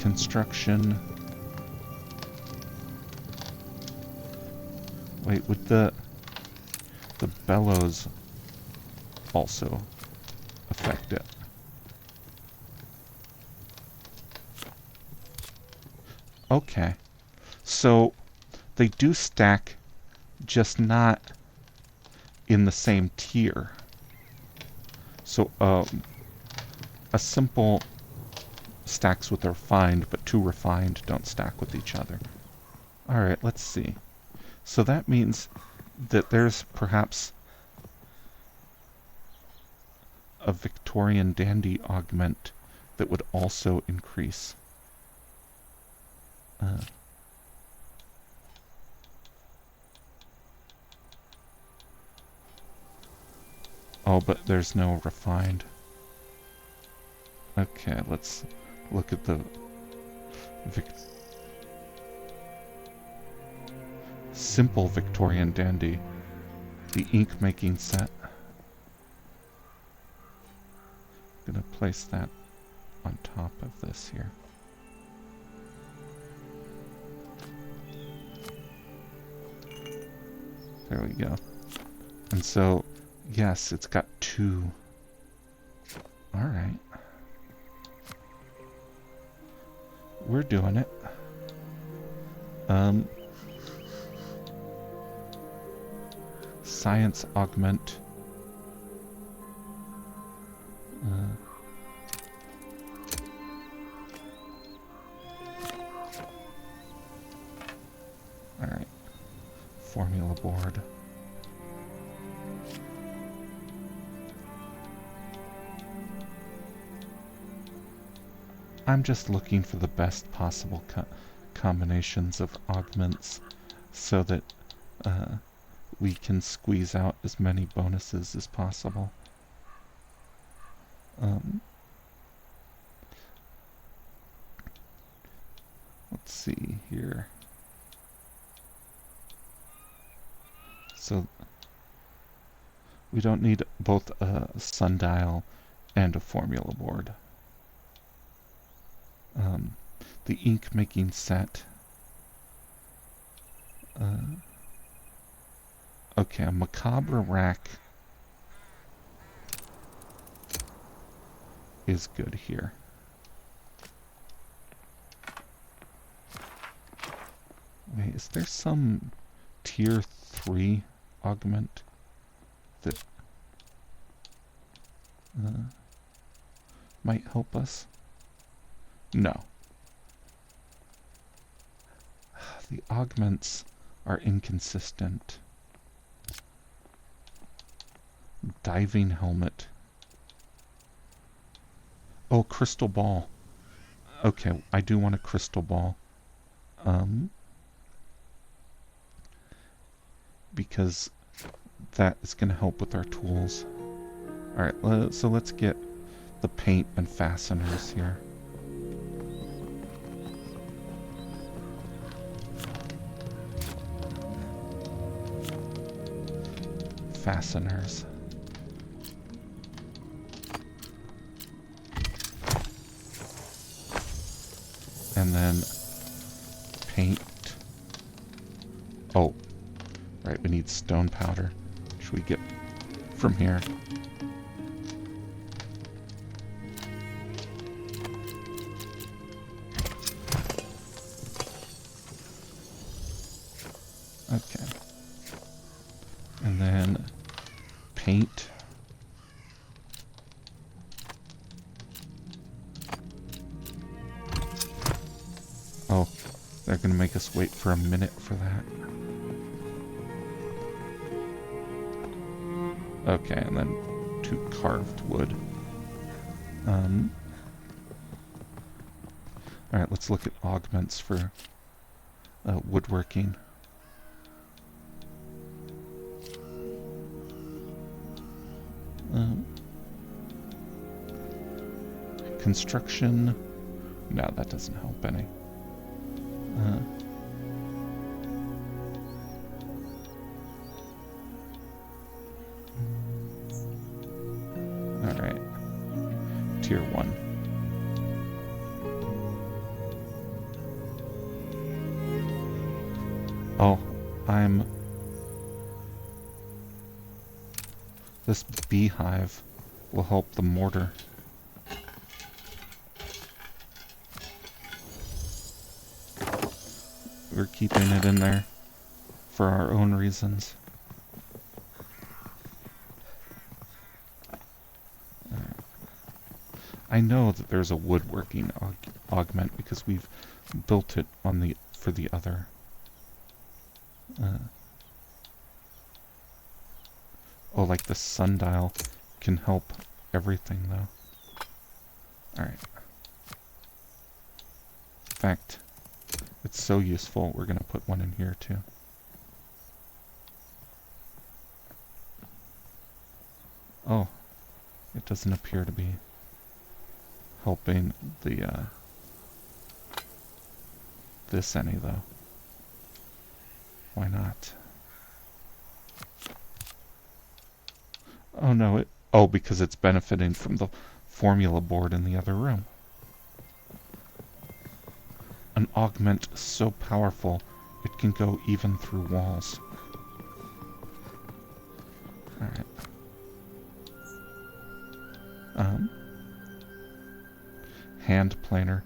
Construction. Wait, would the bellows also affect it? Okay. So they do stack, just not in the same tier. So a simple stacks with a refined, but two refined don't stack with each other. Alright, let's see. So that means that there's perhaps a Victorian dandy augment that would also increase. Oh, but there's no refined. Okay, let's Look at the simple Victorian dandy. The ink making set. I'm gonna place that on top of this here. There we go. And so, yes, it's got 2. Alright. We're doing it. Science augment. Alright. Formula board. I'm just looking for the best possible combinations of augments so that we can squeeze out as many bonuses as possible. Let's see here. So we don't need both a sundial and a formula board. The ink making set. Okay, a macabre rack is good here. Wait, is there some tier 3 augment that might help us? No. The augments are inconsistent. Diving helmet. Oh, crystal ball. Okay, I do want a crystal ball. Because that is going to help with our tools. Alright, so let's get the paint and fasteners here. Fasteners. And then paint. Oh, right, we need stone powder. Should we get from here? Okay. And then paint. Oh, they're gonna make us wait for a minute for that. Okay, and then 2 carved wood. Alright, let's look at augments for woodworking. Construction. No, that doesn't help any. Alright. Tier 1. Oh, this beehive will help the mortar. We're keeping it in there for our own reasons. I know that there's a woodworking augment because we've built it on for the other. Oh, like the sundial can help everything though. Alright. In fact, it's so useful, we're gonna put one in here too. Oh, it doesn't appear to be. helping the, this any, though. Why not? Oh, no, oh, because it's benefiting from the formula board in the other room. An augment so powerful, it can go even through walls. Alright. Hand planer.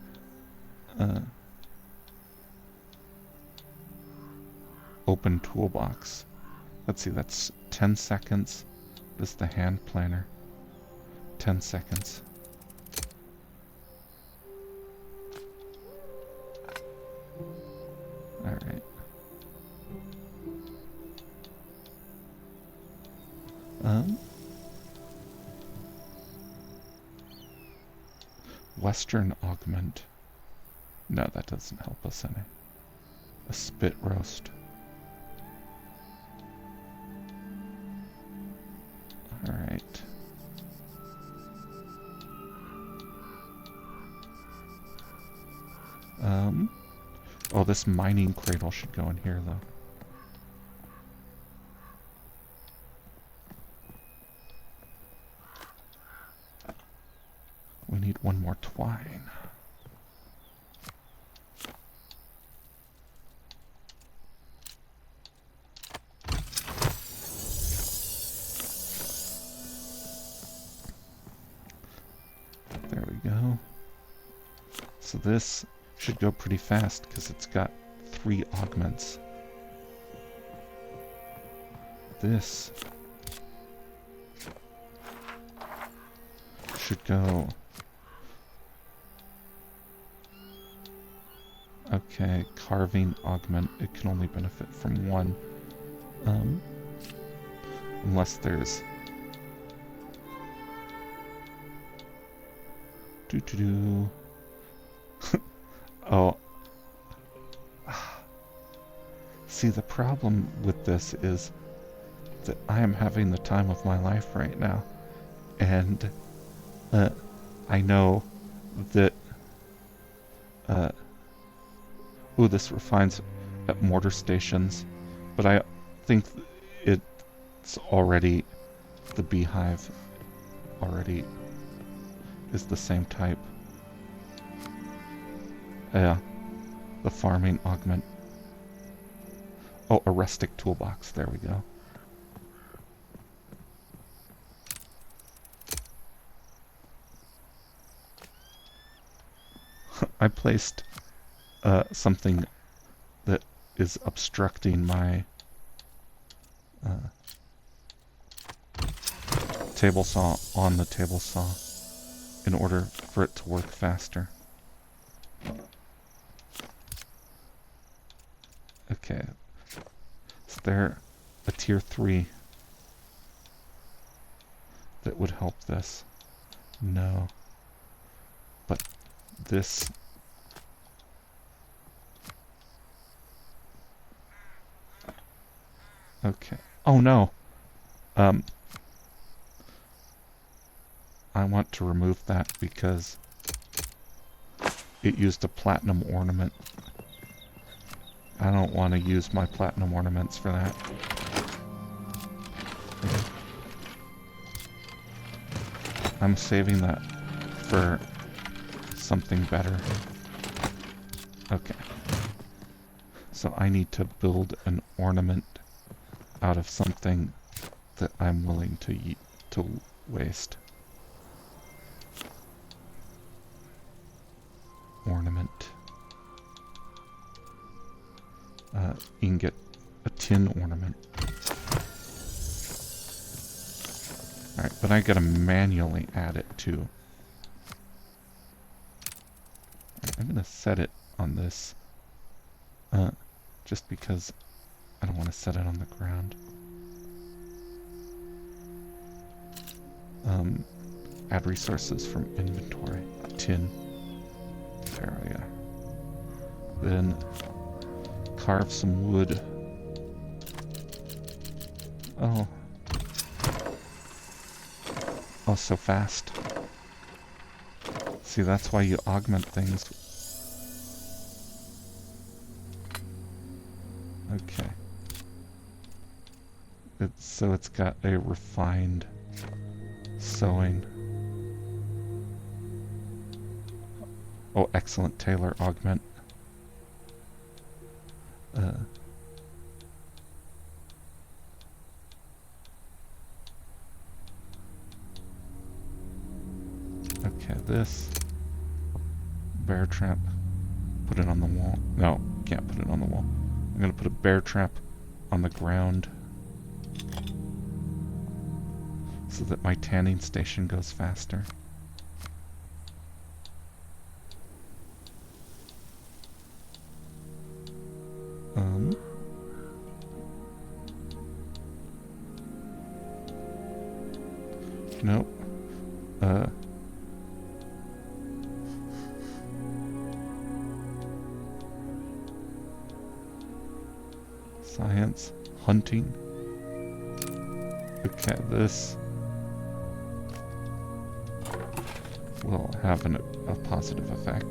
Open toolbox. Let's see, that's 10 seconds. This is the hand planer. 10 seconds. Alright. Western augment. No, that doesn't help us any. A spit roast. Alright. Oh, this mining cradle should go in here, though. We need one more twine. There we go. So this should go pretty fast because it's got 3 augments. This should go... Okay, carving augment. It can only benefit from 1. Unless there's... Oh. See, the problem with this is that I am having the time of my life right now. And I know that ooh, this refines at mortar stations, but I think it's already, the beehive already is the same type. Yeah, the farming augment. Oh, a rustic toolbox, there we go. I placed something that is obstructing my table saw on the table saw in order for it to work faster. Okay. Is there a tier 3 that would help this? No. But this... Okay. Oh no! I want to remove that because it used a platinum ornament. I don't want to use my platinum ornaments for that. I'm saving that for something better. Okay. So I need to build an ornament out of something that I'm willing to waste. Ornament. You can get a tin ornament. Alright, but I gotta manually add it too. I'm gonna set it on this. Just because I don't want to set it on the ground. Add resources from inventory. Tin. There we go. Then carve some wood. Oh. Oh, so fast. See, that's why you augment things. Okay. So it's got a refined sewing. Oh, excellent tailor augment. Okay, this bear trap. Put it on the wall. No, can't put it on the wall. I'm gonna put a bear trap on the ground so that my tanning station goes faster. Nope. Science, hunting. Okay, this will have a positive effect.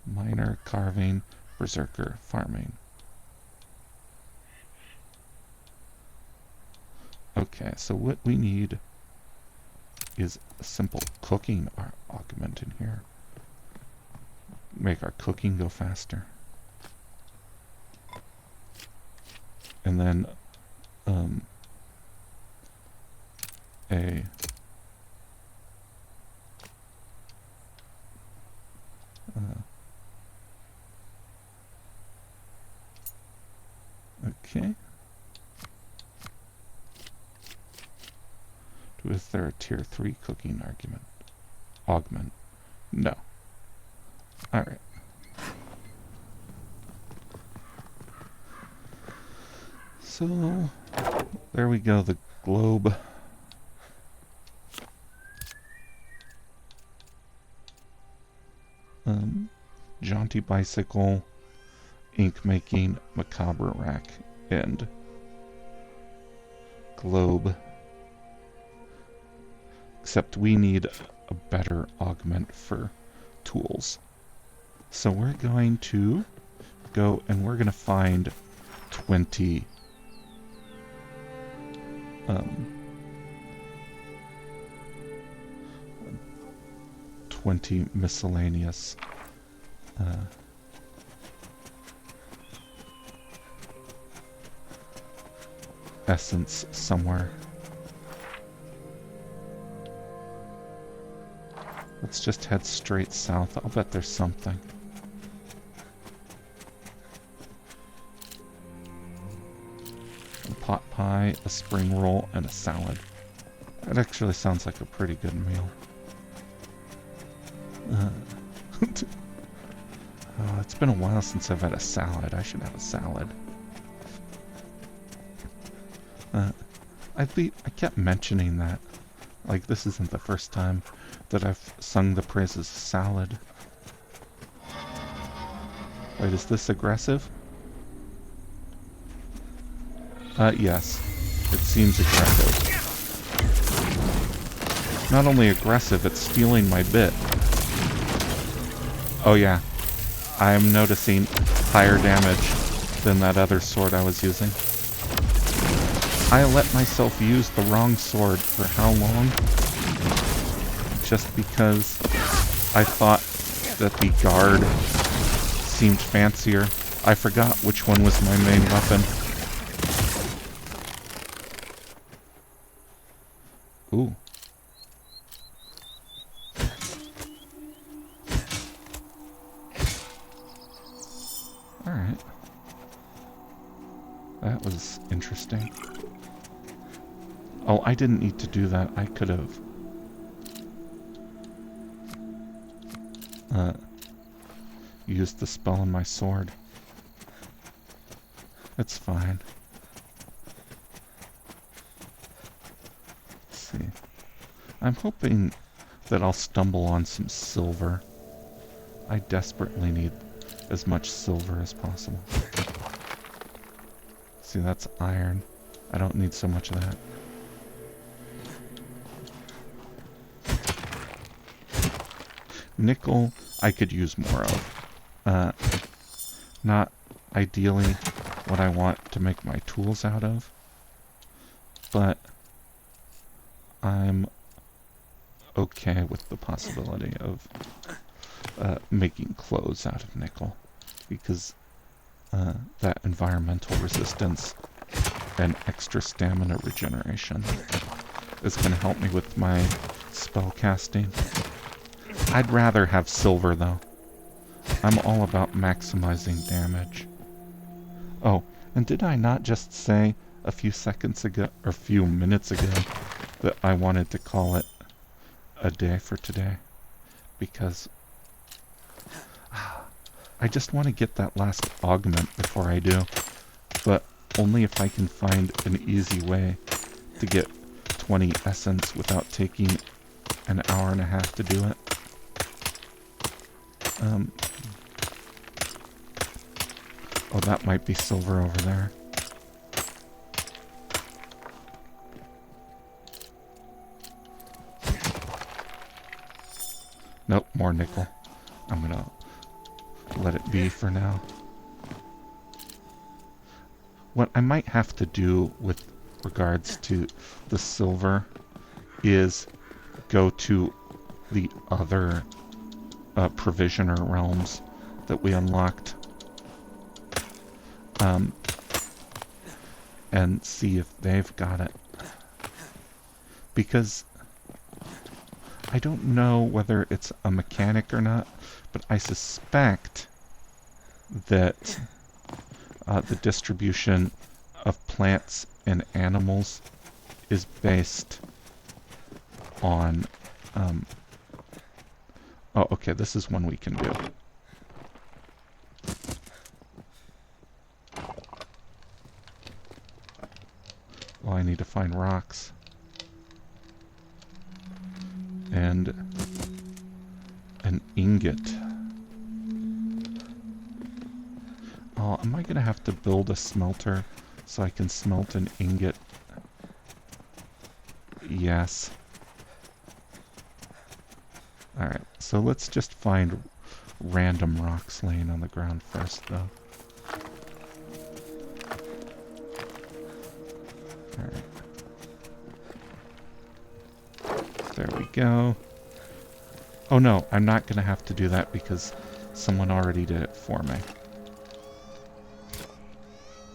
Miner, carving, berserker, farming. Okay, so what we need is a simple cooking augment in here. Make our cooking go faster. And then a okay. Is there a tier 3 cooking augment? No. Alright. So, there we go, the globe. Jaunty bicycle, ink making, macabre rack, and globe. Except we need a better augment for tools. So we're going to go and we're going to find 20 20 miscellaneous essence somewhere. Let's just head straight south. I'll bet there's something. A pot pie, a spring roll, and a salad. That actually sounds like a pretty good meal. Oh, it's been a while since I've had a salad. I should have a salad. I kept mentioning that. Like, this isn't the first time that I've sung the praises of salad. Wait, is this aggressive? Yes. It seems aggressive. Not only aggressive, it's stealing my bit. Oh yeah. I'm noticing higher damage than that other sword I was using. I let myself use the wrong sword for how long? Just because I thought that the guard seemed fancier. I forgot which one was my main weapon. Ooh. Alright. That was interesting. Oh, I didn't need to do that. I could have used the spell on my sword. It's fine. Let's see. I'm hoping that I'll stumble on some silver. I desperately need as much silver as possible. See, that's iron. I don't need so much of that. Nickel, I could use more of. Not ideally what I want to make my tools out of, but I'm okay with the possibility of making clothes out of nickel, because that environmental resistance and extra stamina regeneration is going to help me with my spell casting. I'd rather have silver, though. I'm all about maximizing damage. Oh, and did I not just say a few seconds ago, or a few minutes ago, that I wanted to call it a day for today? Because I just want to get that last augment before I do, but only if I can find an easy way to get 20 essence without taking an hour and a half to do it. Oh, that might be silver over there. Nope, more nickel. I'm gonna let it be for now. What I might have to do with regards to the silver is go to the other provisioner realms that we unlocked, and see if they've got it. Because I don't know whether it's a mechanic or not, but I suspect that the distribution of plants and animals is based on... oh, okay, this is one we can do. Well, I need to find rocks. And an ingot. Oh, am I going to have to build a smelter so I can smelt an ingot? Yes. Alright, so let's just find random rocks laying on the ground first, though. Alright. There we go. Oh no, I'm not going to have to do that because someone already did it for me.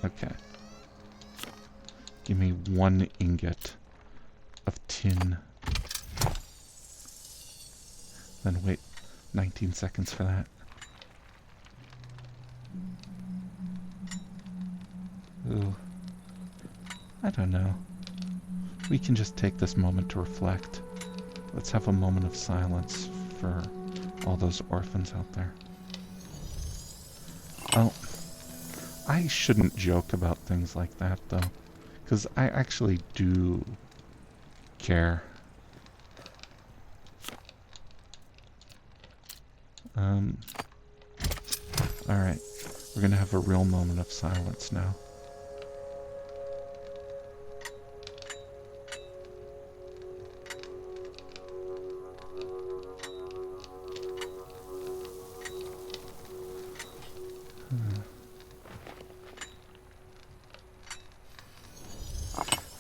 Okay. Give me 1 ingot of tin. Then wait 19 seconds for that. Ooh. I don't know. We can just take this moment to reflect. Let's have a moment of silence for all those orphans out there. Oh, I shouldn't joke about things like that, though, because I actually do care. Alright, we're gonna have a real moment of silence now.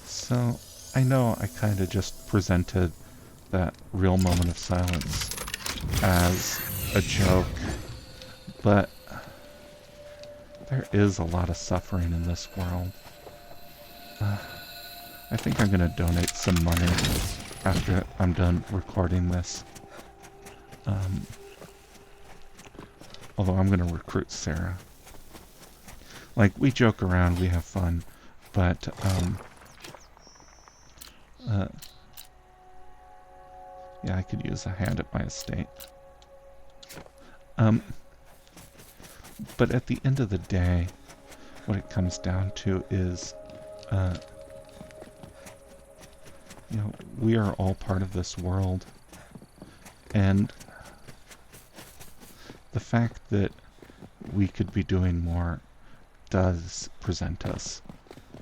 So, I know I kind of just presented that real moment of silence as a joke, but there is a lot of suffering in this world. I think I'm going to donate some money after I'm done recording this. Although I'm going to recruit Sarah. Like, we joke around, we have fun, but yeah, I could use a hand at my estate. But at the end of the day, what it comes down to is, you know, we are all part of this world. And the fact that we could be doing more does present us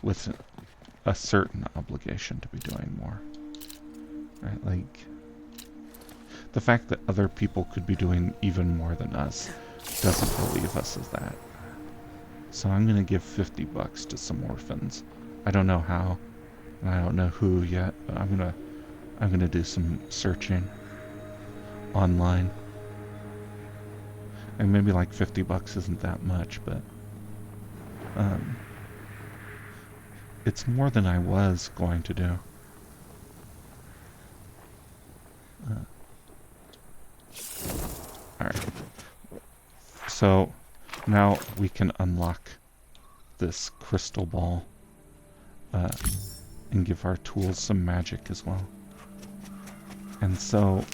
with a certain obligation to be doing more. Right? Like, the fact that other people could be doing even more than us doesn't relieve us of that. So I'm gonna give $50 to some orphans. I don't know how, and I don't know who yet, but I'm gonna do some searching online. And maybe like $50 isn't that much, but it's more than I was going to do. Alright. So now we can unlock this crystal ball and give our tools some magic as well. And so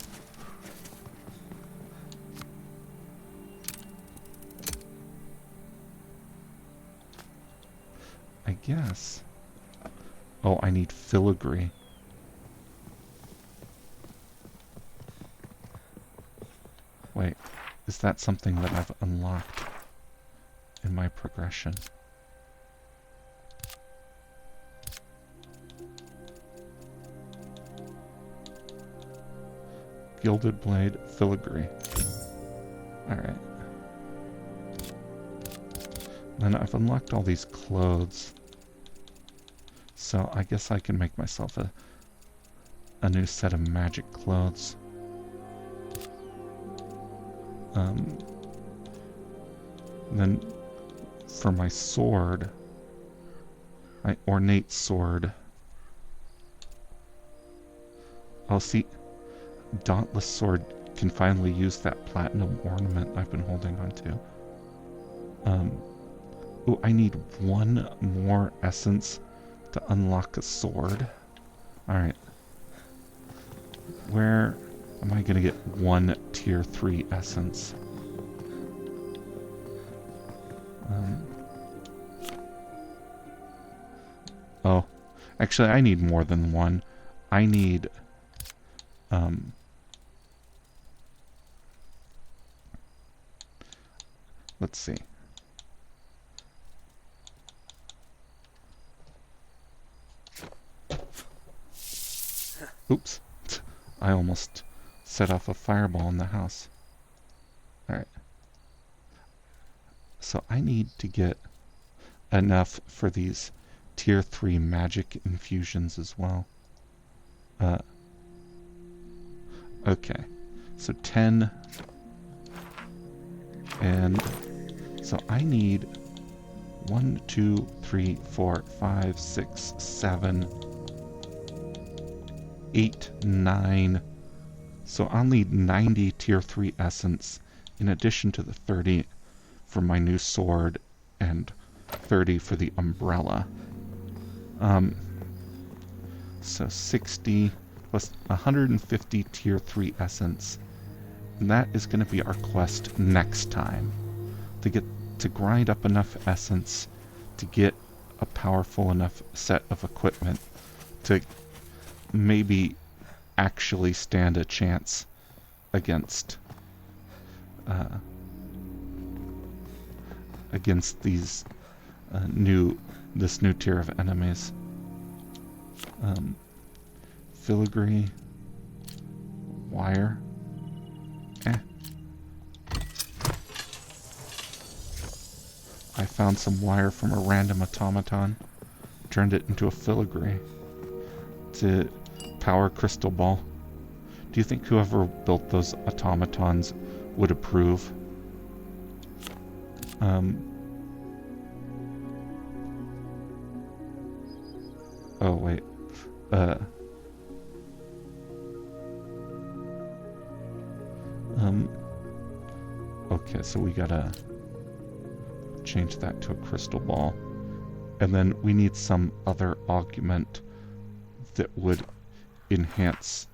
I guess... Oh, I need filigree. Wait, is that something that I've unlocked in my progression? Gilded blade, filigree. Alright. Then I've unlocked all these clothes. So I guess I can make myself a new set of magic clothes. Then for my sword, my ornate sword, I'll see, Dauntless Sword can finally use that platinum ornament I've been holding on to. Ooh, I need one more essence to unlock a sword. Alright. Where am I gonna get one tier 3 essence? Oh. Actually, I need more than one. I need... let's see. Oops. I almost set off a fireball in the house. Alright. So I need to get enough for these tier 3 magic infusions as well. Okay. So 10. And so I need 1, 2, 3, 4, 5, 6, 7, 8, 9. So I'll need 90 tier 3 essence in addition to the 30 for my new sword and 30 for the umbrella. So 60 plus 150 tier 3 essence. And that is going to be our quest next time. To grind up enough essence to get a powerful enough set of equipment to maybe actually stand a chance against these this new tier of enemies. Filigree, wire. I found some wire from a random automaton, turned it into a filigree to power crystal ball. Do you think whoever built those automatons would approve? Oh wait. Okay, so we gotta change that to a crystal ball. And then we need some other augment that would enhance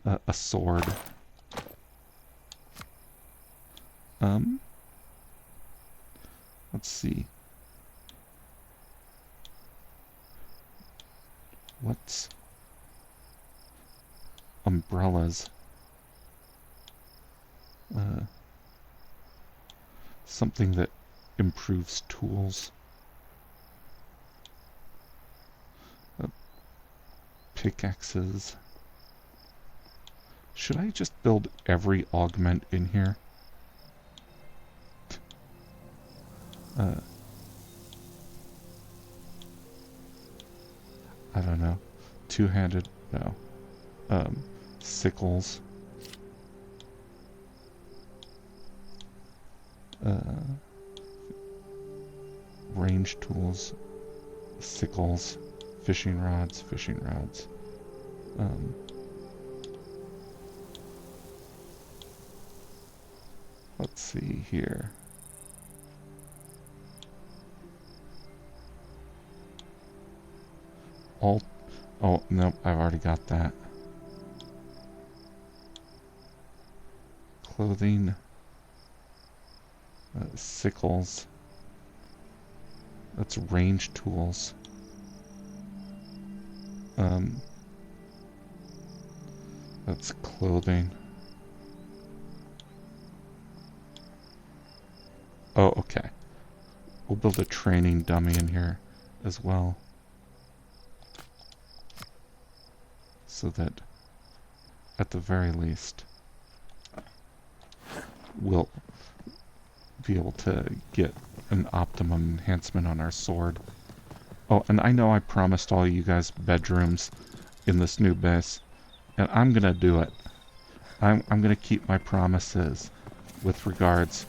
a sword. Let's see. What's umbrellas? Something that improves tools. pickaxes. Should I just build every augment in here? I don't know. Two-handed, no. Sickles. Range tools. Sickles. Fishing rods. Let's see here. Oh, nope, I've already got that. Clothing. Sickles. That's range tools. That's clothing. Oh, okay. We'll build a training dummy in here as well. So that, at the very least, we'll be able to get an optimum enhancement on our sword. Oh, and I know I promised all you guys bedrooms in this new base, and I'm gonna do it. I'm gonna keep my promises with regards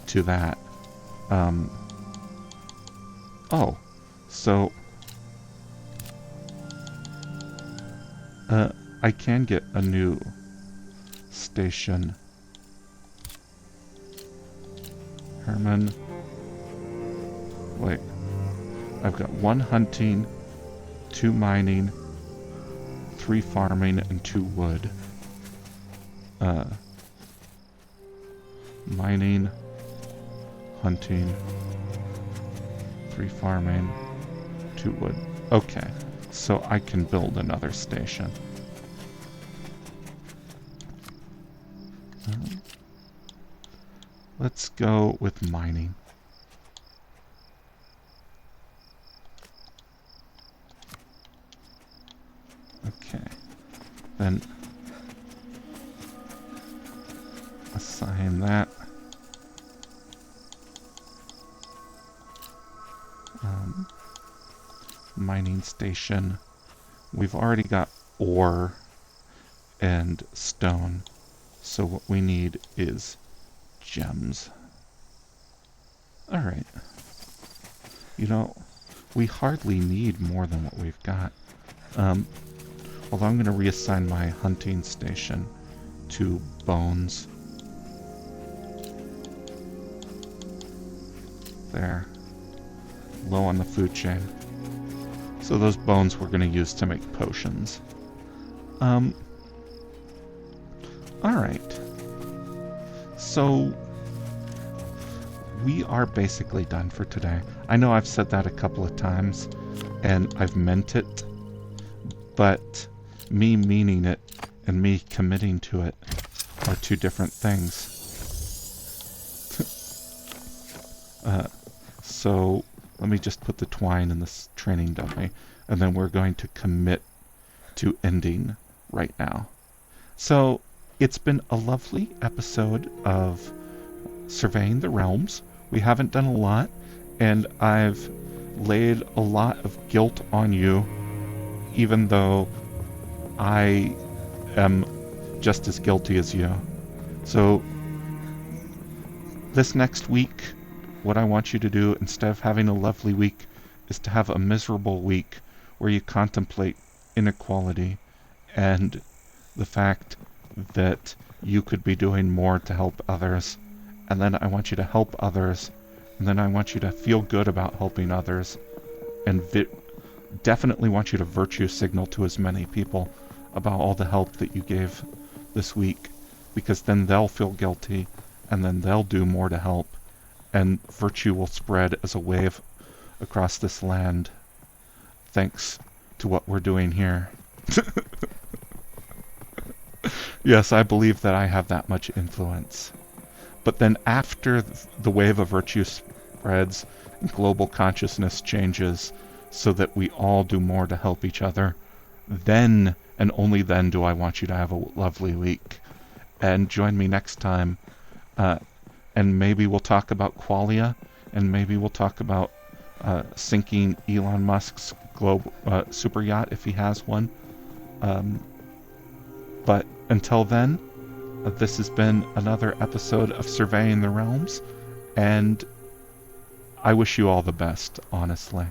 to that. Oh, so I can get a new station. Herman. Wait. I've got 1 hunting, 2 mining, 3 farming, and 2 wood. Mining, hunting, 3 farming, 2 wood. Okay, so I can build another station. Let's go with mining. Okay, then assign that. Mining station. We've already got ore and stone, so what we need is gems. Alright. You know, we hardly need more than what we've got. Although I'm going to reassign my hunting station to bones. There. Low on the food chain. So those bones we're going to use to make potions. Alright. So, we are basically done for today. I know I've said that a couple of times, and I've meant it, but me meaning it and me committing to it are 2 different things. So, let me just put the twine in this training dummy, and then we're going to commit to ending right now. So, it's been a lovely episode of Surveying the Realms. We haven't done a lot, and I've laid a lot of guilt on you, even though I am just as guilty as you. So, this next week, what I want you to do, instead of having a lovely week, is to have a miserable week where you contemplate inequality and the fact that you could be doing more to help others. And then I want you to help others, and then I want you to feel good about helping others, and definitely want you to virtue signal to as many people about all the help that you gave this week, because then they'll feel guilty, and then they'll do more to help, and virtue will spread as a wave across this land, thanks to what we're doing here. Yes, I believe that I have that much influence. But then after the wave of virtue spreads, global consciousness changes so that we all do more to help each other, then and only then do I want you to have a lovely week. And join me next time. And maybe we'll talk about qualia, and maybe we'll talk about sinking Elon Musk's super yacht if he has one. But until then, this has been another episode of Surveying the Realms, and I wish you all the best, honestly.